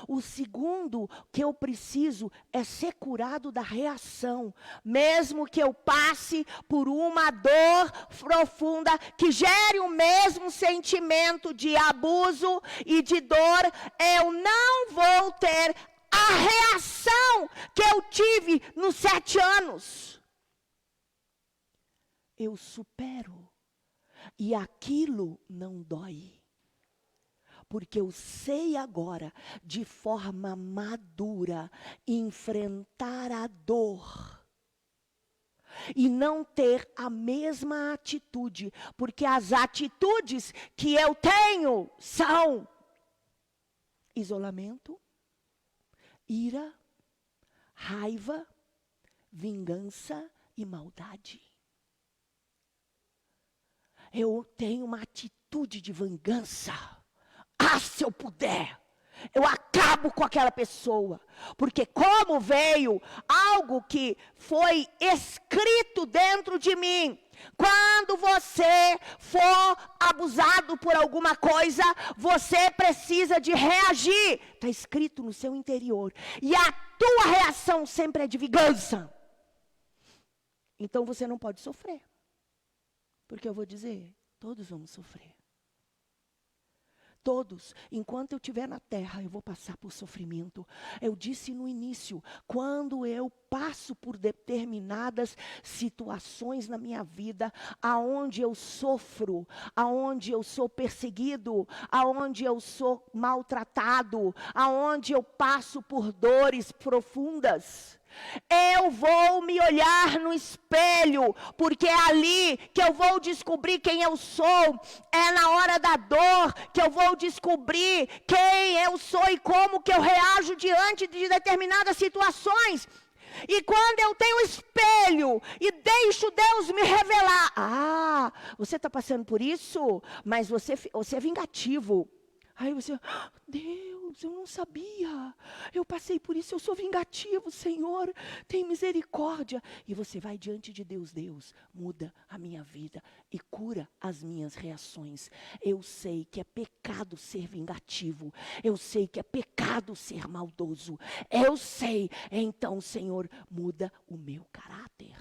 O segundo que eu preciso é ser curado da reação, mesmo que eu passe por uma dor profunda que gere o mesmo sentimento de abuso e de dor, eu não vou ter a reação que eu tive nos 7 anos. Eu supero e aquilo não dói. Porque eu sei agora, de forma madura, enfrentar a dor. E não ter a mesma atitude. Porque as atitudes que eu tenho são isolamento, ira, raiva, vingança e maldade. Eu tenho uma atitude de vingança. Se eu puder, eu acabo com aquela pessoa. Porque como veio algo que foi escrito dentro de mim, quando você for abusado por alguma coisa, você precisa de reagir. Está escrito no seu interior. E a tua reação sempre é de vingança. Então você não pode sofrer. Porque eu vou dizer, todos vamos sofrer. Todos, enquanto eu estiver na terra, eu vou passar por sofrimento. Eu disse no início, quando eu passo por determinadas situações na minha vida, aonde eu sofro, aonde eu sou perseguido, aonde eu sou maltratado, aonde eu passo por dores profundas, eu vou me olhar no espelho, porque é ali que eu vou descobrir quem eu sou. É na hora da dor que eu vou descobrir quem eu sou e como que eu reajo diante de determinadas situações. E quando eu tenho espelho e deixo Deus me revelar, você está passando por isso, mas você é vingativo. Aí você, Deus, eu não sabia, eu passei por isso, eu sou vingativo, Senhor, tem misericórdia. E você vai diante de Deus, Deus, muda a minha vida e cura as minhas reações. Eu sei que é pecado ser vingativo, eu sei que é pecado ser maldoso, eu sei, então, Senhor, muda o meu caráter.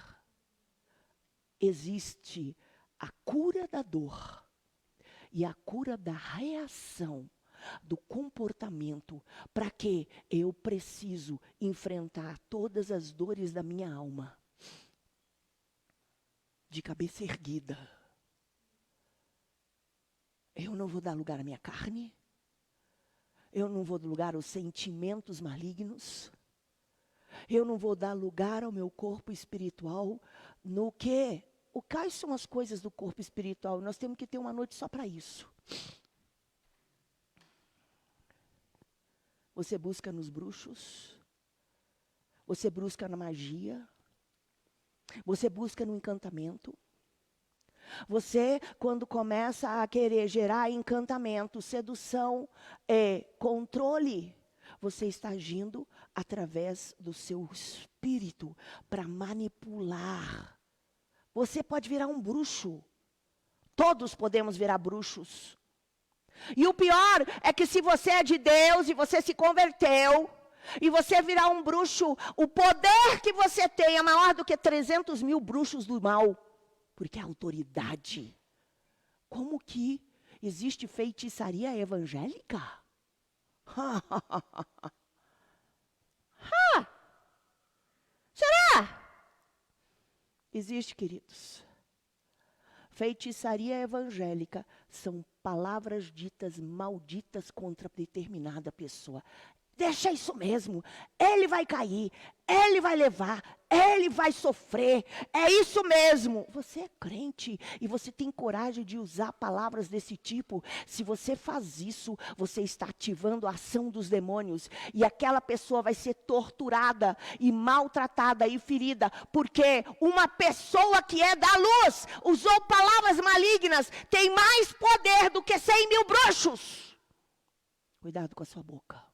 Existe a cura da dor. E a cura da reação, do comportamento, para que eu preciso enfrentar todas as dores da minha alma. De cabeça erguida. Eu não vou dar lugar à minha carne. Eu não vou dar lugar aos sentimentos malignos. Eu não vou dar lugar ao meu corpo espiritual no que... Quais são as coisas do corpo espiritual? Nós temos que ter uma noite só para isso. Você busca nos bruxos. Você busca na magia. Você busca no encantamento. Você, quando começa a querer gerar encantamento, sedução, controle, você está agindo através do seu espírito para manipular. Você pode virar um bruxo. Todos podemos virar bruxos. E o pior é que se você é de Deus e você se converteu, e você virar um bruxo, o poder que você tem é maior do que 300 mil bruxos do mal. Porque é autoridade. Como que existe feitiçaria evangélica? Será? Existe, queridos. Feitiçaria evangélica são palavras ditas malditas contra determinada pessoa. Deixa isso mesmo. Ele vai cair, ele vai levar, ele vai sofrer. É isso mesmo. Você é crente e você tem coragem de usar palavras desse tipo. Se você faz isso, você está ativando a ação dos demônios. E aquela pessoa vai ser torturada e maltratada e ferida. Porque uma pessoa que é da luz, usou palavras malignas, tem mais poder do que 100 mil bruxos. Cuidado com a sua boca.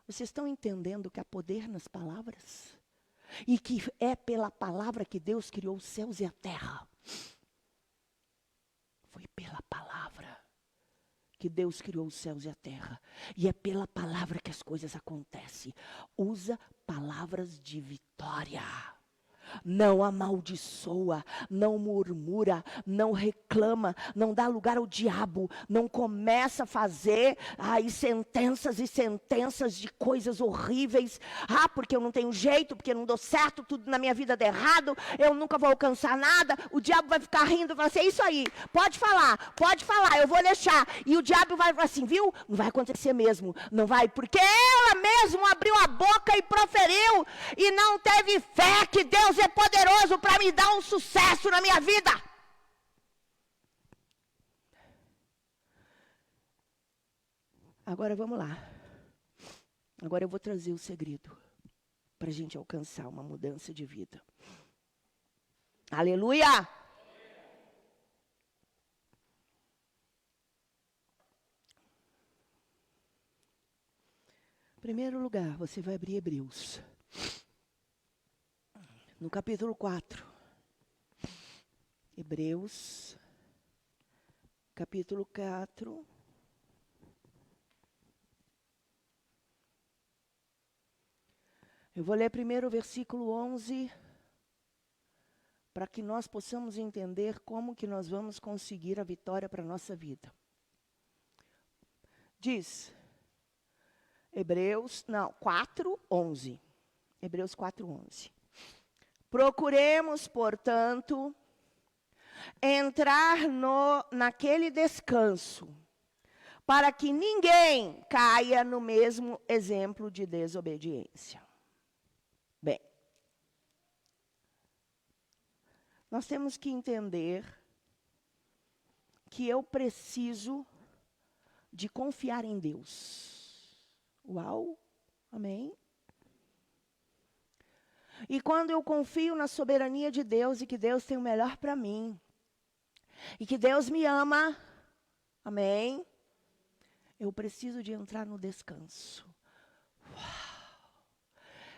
Vocês estão entendendo que há poder nas palavras? E que é pela palavra que Deus criou os céus e a terra. Foi pela palavra que Deus criou os céus e a terra. E é pela palavra que as coisas acontecem. Usa palavras de vitória. Não amaldiçoa, não murmura, não reclama, não dá lugar ao diabo, não começa a fazer aí sentenças e sentenças de coisas horríveis. Porque eu não tenho jeito, porque eu não dou certo, tudo na minha vida dá errado, eu nunca vou alcançar nada. O diabo vai ficar rindo e vai ser isso aí, pode falar, eu vou deixar. E o diabo vai falar assim, viu? Não vai acontecer mesmo, não vai, porque ela mesmo abriu a boca e proferiu e não teve fé que Deus é poderoso para me dar um sucesso na minha vida. Agora vamos lá. Agora eu vou trazer o segredo para a gente alcançar uma mudança de vida. Aleluia! Em primeiro lugar, você vai abrir Hebreus. No capítulo 4. Hebreus, capítulo 4. Eu vou ler primeiro o versículo 11, para que nós possamos entender como que nós vamos conseguir a vitória para a nossa vida. Diz, Hebreus 4, 11. Hebreus 4, 11. Procuremos, portanto, entrar naquele descanso, para que ninguém caia no mesmo exemplo de desobediência. Bem, nós temos que entender que eu preciso de confiar em Deus. Uau, amém? E quando eu confio na soberania de Deus e que Deus tem o melhor para mim, e que Deus me ama, amém? Eu preciso de entrar no descanso. Uau!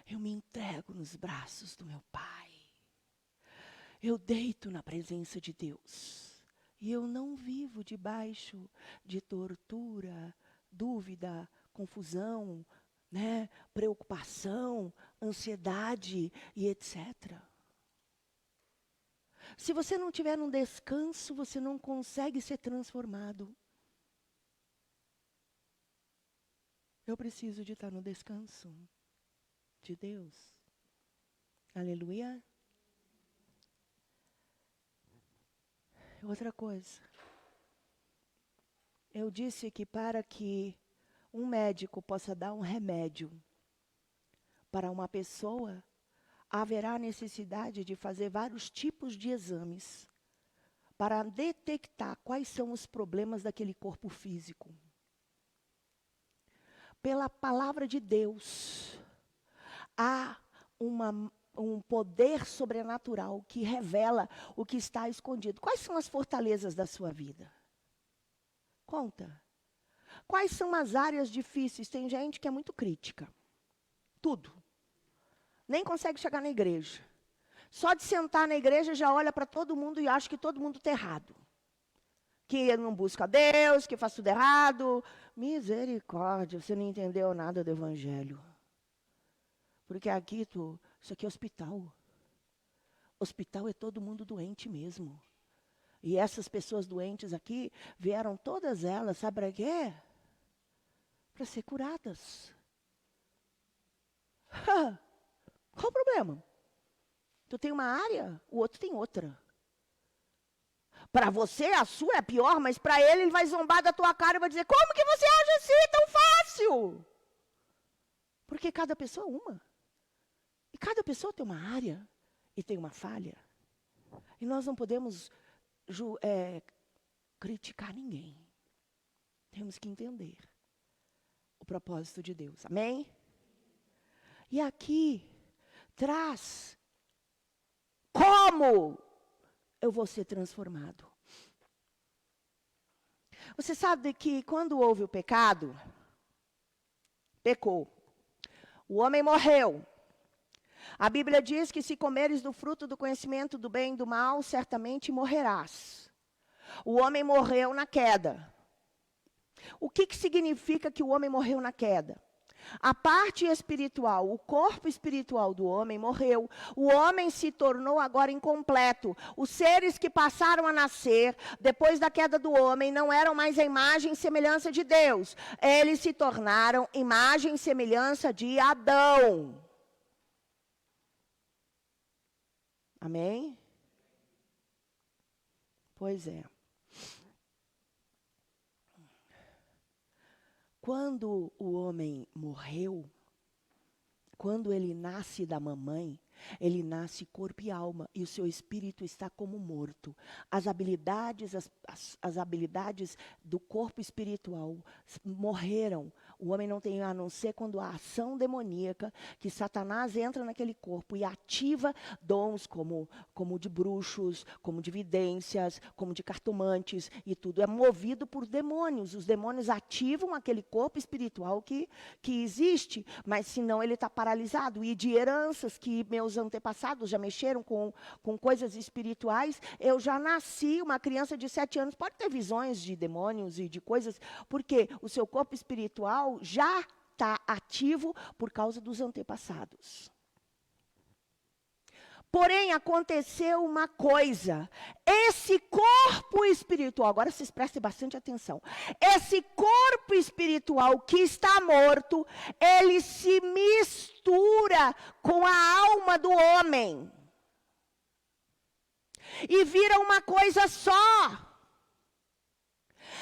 Eu me entrego nos braços do meu Pai. Eu deito na presença de Deus. E eu não vivo debaixo de tortura, dúvida, confusão, preocupação, ansiedade e etc. Se você não tiver um descanso, você não consegue ser transformado. Eu preciso de estar no descanso de Deus. Aleluia. Outra coisa. Eu disse que para que um médico possa dar um remédio para uma pessoa, haverá necessidade de fazer vários tipos de exames para detectar quais são os problemas daquele corpo físico. Pela palavra de Deus, há um poder sobrenatural que revela o que está escondido. Quais são as fortalezas da sua vida? Conta. Quais são as áreas difíceis? Tem gente que é muito crítica. Tudo. Nem consegue chegar na igreja. Só de sentar na igreja já olha para todo mundo e acha que todo mundo está errado. Que não busca Deus, que faz tudo errado. Misericórdia, você não entendeu nada do evangelho. Porque aqui, isso aqui é hospital. Hospital é todo mundo doente mesmo. E essas pessoas doentes aqui, vieram todas elas, sabe para quê? Para ser curadas. Qual o problema? Tu tem uma área, o outro tem outra. Para você, a sua é pior, mas para ele vai zombar da tua cara e vai dizer, como que você age assim tão fácil? Porque cada pessoa é uma. E cada pessoa tem uma área e tem uma falha. E nós não podemos criticar ninguém. Temos que entender o propósito de Deus. Amém? E aqui traz como eu vou ser transformado. Você sabe que quando houve o pecado, pecou. O homem morreu. A Bíblia diz que se comeres do fruto do conhecimento do bem e do mal, certamente morrerás. O homem morreu na queda. O que significa que o homem morreu na queda? A parte espiritual, o corpo espiritual do homem morreu. O homem se tornou agora incompleto. Os seres que passaram a nascer depois da queda do homem não eram mais a imagem e semelhança de Deus. Eles se tornaram imagem e semelhança de Adão. Amém? Pois é. Quando o homem morreu, quando ele nasce da mamãe, ele nasce corpo e alma, e o seu espírito está como morto. As habilidades do corpo espiritual morreram. O homem não tem, a não ser quando a ação demoníaca, que Satanás entra naquele corpo e ativa dons como de bruxos, como de vidências, como de cartomantes, e tudo é movido por demônios. Os demônios ativam aquele corpo espiritual que existe, mas senão ele está paralisado. E de heranças que meus antepassados já mexeram com coisas espirituais, eu já nasci, uma criança de 7 anos, pode ter visões de demônios e de coisas, porque o seu corpo espiritual já está ativo por causa dos antepassados. Porém, aconteceu uma coisa, esse corpo espiritual, agora vocês prestem bastante atenção, esse corpo espiritual que está morto, ele se mistura com a alma do homem. E vira uma coisa só.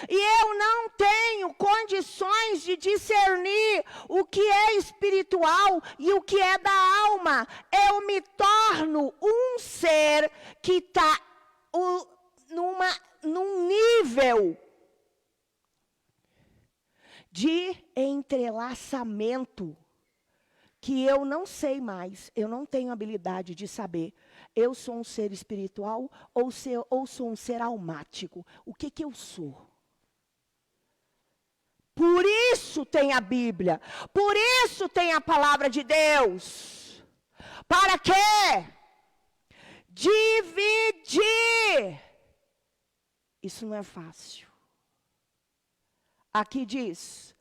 E eu não tenho condições de discernir o que é espiritual e o que é da alma. Eu me torno um ser que está num nível de entrelaçamento que eu não sei mais, eu não tenho habilidade de saber. Eu sou um ser espiritual ou sou um ser almático? O que eu sou? Por isso tem a Bíblia. Por isso tem a palavra de Deus. Para quê? Dividir. Isso não é fácil. Aqui diz,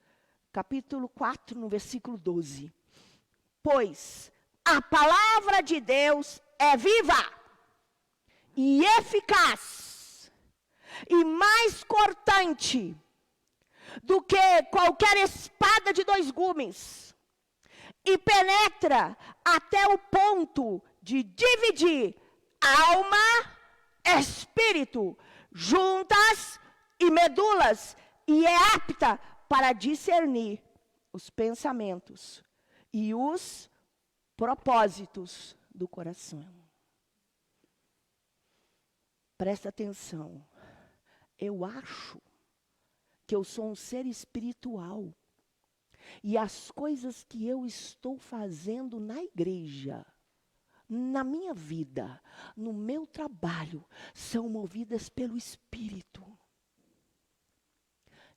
capítulo 4, no versículo 12. Pois a palavra de Deus é viva e eficaz e mais cortante do que qualquer espada de 2 gumes, e penetra até o ponto de dividir alma, espírito, juntas e medulas, e é apta para discernir os pensamentos e os propósitos do coração. Presta atenção. Eu acho que eu sou um ser espiritual. E as coisas que eu estou fazendo na igreja, na minha vida, no meu trabalho, são movidas pelo Espírito.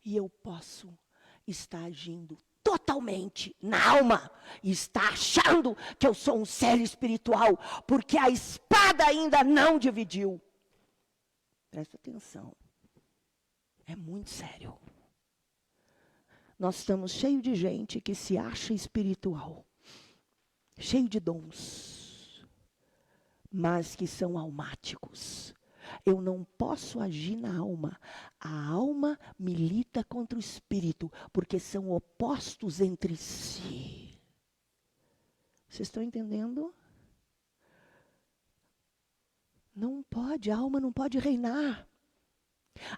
E eu posso estar agindo totalmente na alma e estar achando que eu sou um ser espiritual, porque a espada ainda não dividiu. Presta atenção. É muito sério. Nós estamos cheios de gente que se acha espiritual, cheio de dons, mas que são almáticos. Eu não posso agir na alma. A alma milita contra o espírito, porque são opostos entre si. Vocês estão entendendo? Não pode, a alma não pode reinar.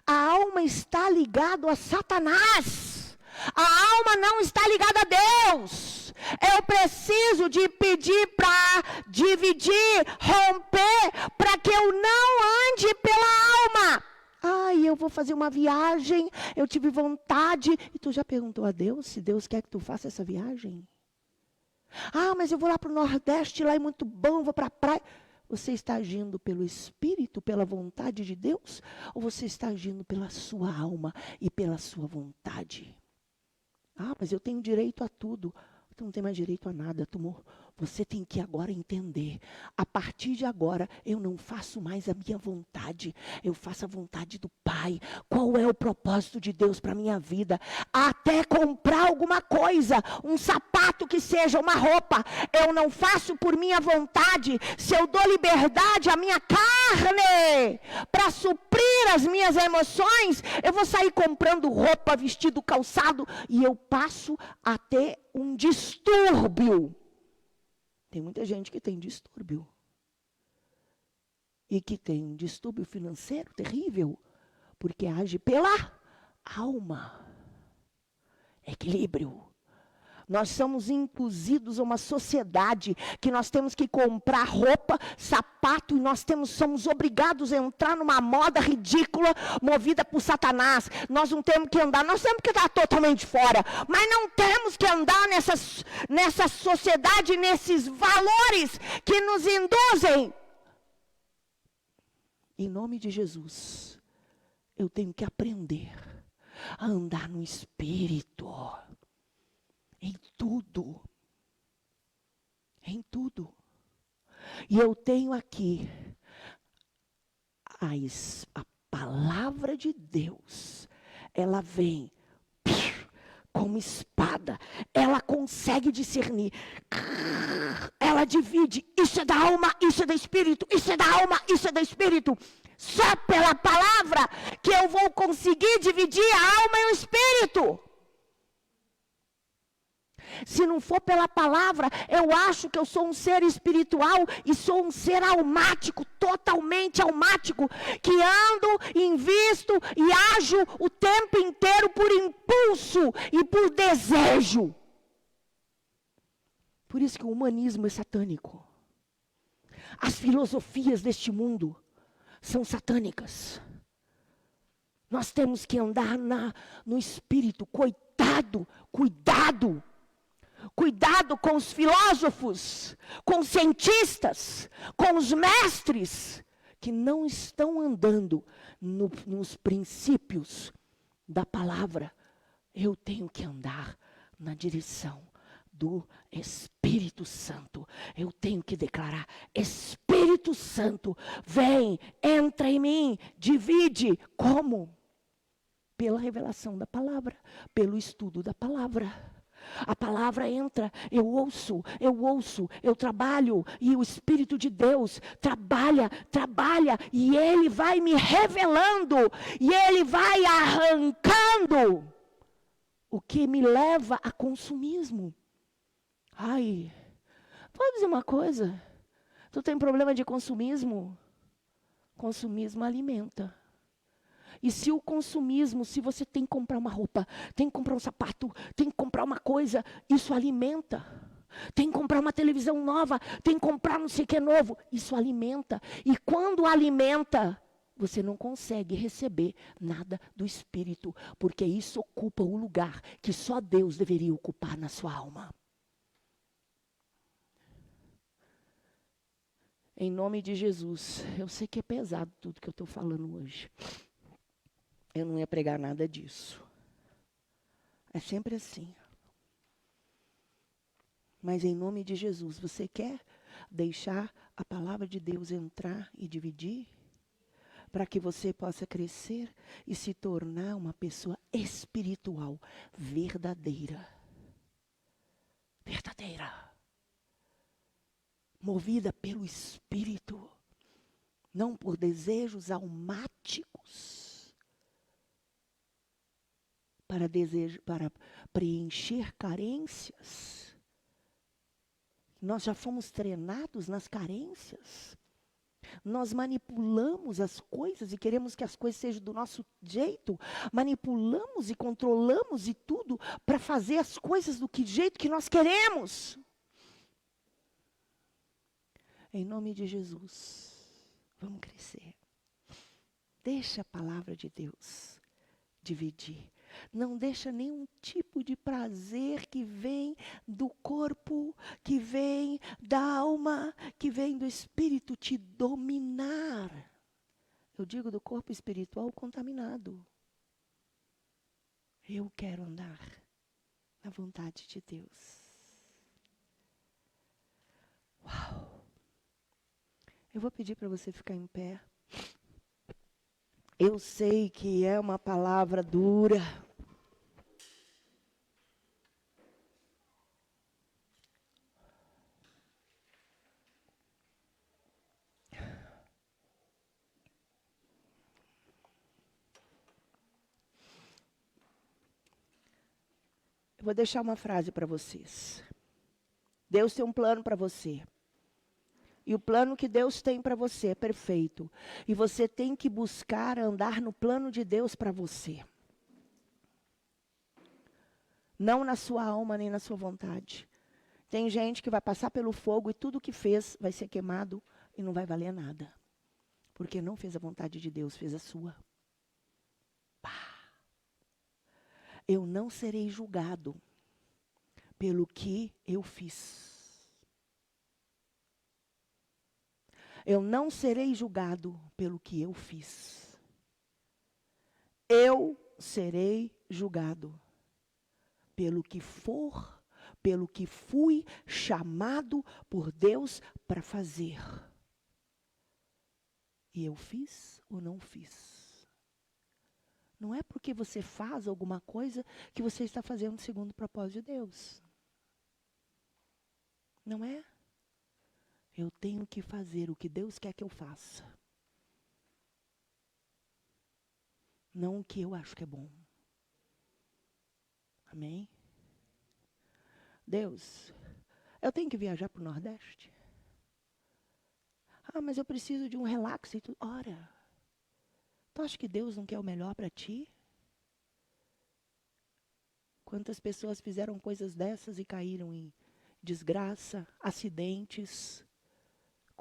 A alma está ligada a Satanás. A alma não está ligada a Deus. Eu preciso de pedir para dividir, romper, para que eu não ande pela alma. Ai, eu vou fazer uma viagem, eu tive vontade. E tu já perguntou a Deus se Deus quer que tu faça essa viagem? Ah, mas eu vou lá para o Nordeste, lá é muito bom, vou para a praia. Você está agindo pelo Espírito, pela vontade de Deus? Ou você está agindo pela sua alma e pela sua vontade? Ah, mas eu tenho direito a tudo. Tu não tem mais direito a nada, amor. Você tem que agora entender. A partir de agora, eu não faço mais a minha vontade. Eu faço a vontade do Pai. Qual é o propósito de Deus para a minha vida? Até comprar alguma coisa, um sapato que seja, uma roupa. Eu não faço por minha vontade. Se eu dou liberdade à minha carne para suprir as minhas emoções, eu vou sair comprando roupa, vestido, calçado. E eu passo a ter um distúrbio. Tem muita gente que tem distúrbio. E que tem um distúrbio financeiro terrível. Porque age pela alma. Equilíbrio. Nós somos induzidos a uma sociedade que nós temos que comprar roupa, sapato, e nós somos obrigados a entrar numa moda ridícula, movida por Satanás. Nós não temos que andar, nós temos que estar totalmente fora, mas não temos que andar nessa sociedade, nesses valores que nos induzem. Em nome de Jesus, eu tenho que aprender a andar no Espírito. Em tudo. Em tudo. E eu tenho aqui a palavra de Deus. Ela vem como espada. Ela consegue discernir. Ela divide. Isso é da alma, isso é do espírito. Isso é da alma, isso é do espírito. Só pela palavra que eu vou conseguir dividir a alma e o espírito. Se não for pela palavra, eu acho que eu sou um ser espiritual e sou um ser almático, totalmente almático, que ando, invisto e ajo o tempo inteiro por impulso e por desejo. Por isso que o humanismo é satânico. As filosofias deste mundo são satânicas. Nós temos que andar no espírito. Cuidado. Cuidado com os filósofos, com os cientistas, com os mestres, que não estão andando nos princípios da palavra. Eu tenho que andar na direção do Espírito Santo. Eu tenho que declarar: Espírito Santo, vem, entra em mim, divide. Como? Pela revelação da palavra, pelo estudo da palavra. A palavra entra, eu ouço, eu trabalho, e o Espírito de Deus trabalha, e Ele vai me revelando, e Ele vai arrancando o que me leva a consumismo. Ai, vou dizer uma coisa, tu tem problema de consumismo? Consumismo alimenta. E se o consumismo, se você tem que comprar uma roupa, tem que comprar um sapato, tem que comprar uma coisa, isso alimenta. Tem que comprar uma televisão nova, tem que comprar não sei o que novo, isso alimenta. E quando alimenta, você não consegue receber nada do Espírito, porque isso ocupa o lugar que só Deus deveria ocupar na sua alma. Em nome de Jesus, eu sei que é pesado tudo que eu estou falando hoje. Eu não ia pregar nada disso. É sempre assim. Mas em nome de Jesus, você quer deixar a palavra de Deus entrar e dividir? Para que você possa crescer e se tornar uma pessoa espiritual verdadeira. Verdadeira. Movida pelo Espírito. Não por desejos almáticos. Para preencher carências. Nós já fomos treinados nas carências. Nós manipulamos as coisas e queremos que as coisas sejam do nosso jeito. Manipulamos e controlamos e tudo para fazer as coisas do jeito que nós queremos. Em nome de Jesus, vamos crescer. Deixa a palavra de Deus dividir. Não deixa nenhum tipo de prazer que vem do corpo, que vem da alma, que vem do espírito te dominar. Eu digo do corpo espiritual contaminado. Eu quero andar na vontade de Deus. Uau! Eu vou pedir para você ficar em pé. Eu sei que é uma palavra dura. Eu vou deixar uma frase para vocês. Deus tem um plano para você. E o plano que Deus tem para você é perfeito. E você tem que buscar andar no plano de Deus para você. Não na sua alma, nem na sua vontade. Tem gente que vai passar pelo fogo e tudo que fez vai ser queimado e não vai valer nada. Porque não fez a vontade de Deus, fez a sua. Pá. Eu não serei julgado pelo que eu fiz. Eu não serei julgado pelo que eu fiz. Eu serei julgado pelo que for, pelo que fui chamado por Deus para fazer. E eu fiz ou não fiz? Não é porque você faz alguma coisa que você está fazendo segundo o propósito de Deus. Não é? Eu tenho que fazer o que Deus quer que eu faça. Não o que eu acho que é bom. Amém? Deus, eu tenho que viajar para o Nordeste? Ah, mas eu preciso de um relax e tudo. Ora, tu acha que Deus não quer o melhor para ti? Quantas pessoas fizeram coisas dessas e caíram em desgraça, acidentes,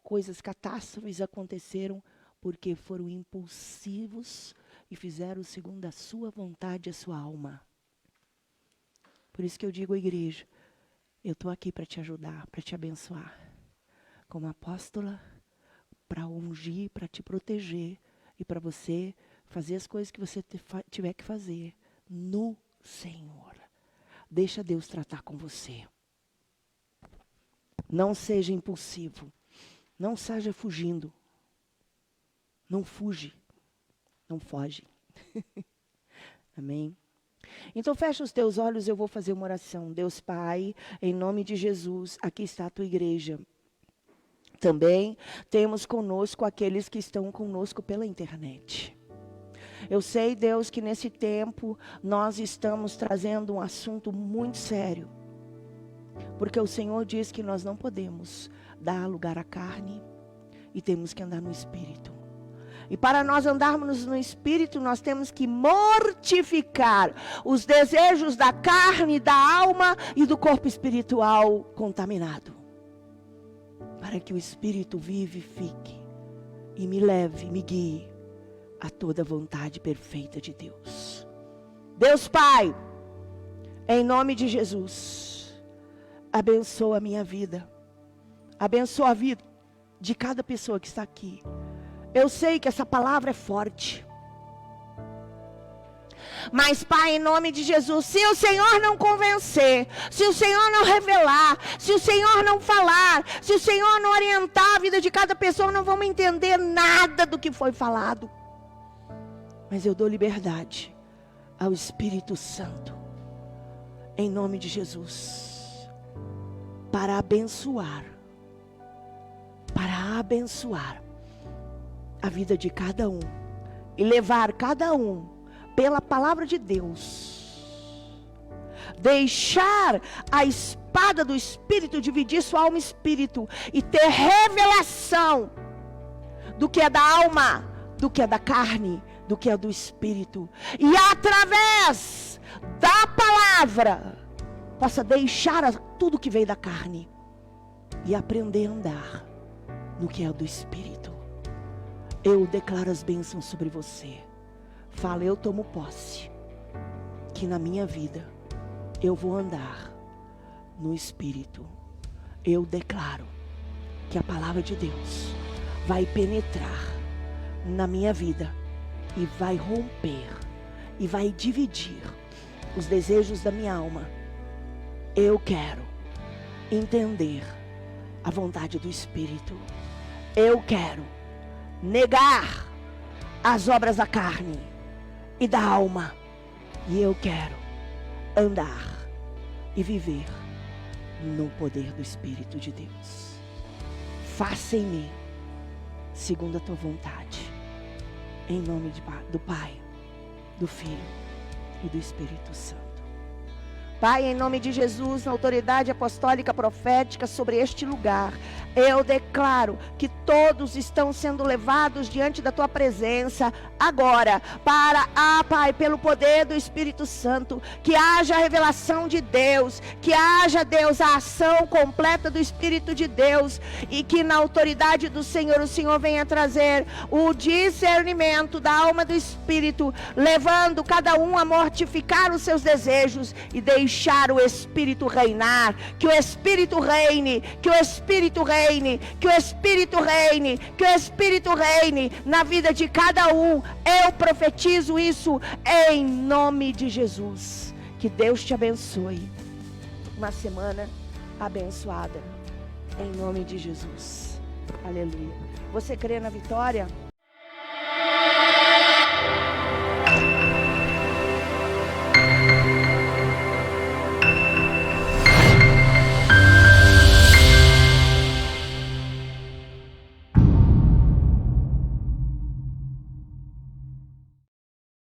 coisas, catástrofes aconteceram porque foram impulsivos e fizeram segundo a sua vontade, a sua alma. Por isso que eu digo à igreja, eu estou aqui para te ajudar, para te abençoar. Como apóstola, para ungir, para te proteger e para você fazer as coisas que você tiver que fazer no Senhor. Deixa Deus tratar com você. Não seja impulsivo. Não seja fugindo. Não fuge. Não foge. Amém? Então fecha os teus olhos, eu vou fazer uma oração. Deus Pai, em nome de Jesus, aqui está a tua igreja. Também temos conosco aqueles que estão conosco pela internet. Eu sei, Deus, que nesse tempo nós estamos trazendo um assunto muito sério. Porque o Senhor diz que nós não podemos dar lugar à carne e temos que andar no Espírito. E para nós andarmos no Espírito, nós temos que mortificar os desejos da carne, da alma e do corpo espiritual contaminado. Para que o Espírito vivifique e me leve, me guie a toda a vontade perfeita de Deus. Deus Pai, em nome de Jesus, abençoa a minha vida. Abençoa a vida de cada pessoa que está aqui. Eu sei que essa palavra é forte. Mas, Pai, em nome de Jesus, se o Senhor não convencer, se o Senhor não revelar, se o Senhor não falar, se o Senhor não orientar a vida de cada pessoa, não vamos entender nada do que foi falado. Mas eu dou liberdade ao Espírito Santo, em nome de Jesus, para abençoar a vida de cada um e levar cada um pela palavra de Deus. Deixar a espada do Espírito dividir sua alma e espírito e ter revelação do que é da alma, do que é da carne, do que é do espírito. E através da palavra, possa deixar tudo que veio da carne e aprender a andar no que é do espírito. Eu declaro as bênçãos sobre você. Fala, eu tomo posse que na minha vida eu vou andar no espírito. Eu declaro que a palavra de Deus vai penetrar na minha vida e vai romper e vai dividir os desejos da minha alma. Eu quero entender a vontade do Espírito. Eu quero negar as obras da carne e da alma. E eu quero andar e viver no poder do Espírito de Deus. Faça em mim segundo a tua vontade. Em nome do Pai, do Filho e do Espírito Santo. Pai, em nome de Jesus, na autoridade apostólica profética sobre este lugar, eu declaro que todos estão sendo levados diante da tua presença agora, para, Pai, pelo poder do Espírito Santo, que haja a revelação de Deus, que haja, Deus, a ação completa do Espírito de Deus, e que na autoridade do Senhor, o Senhor venha trazer o discernimento da alma do Espírito, levando cada um a mortificar os seus desejos e deixar o Espírito reinar. Que o Espírito reine, que o Espírito reine, que o Espírito reine, que o Espírito reine na vida de cada um. Eu profetizo isso em nome de Jesus. Que Deus te abençoe. Uma semana abençoada em nome de Jesus. Aleluia. Você crê na vitória?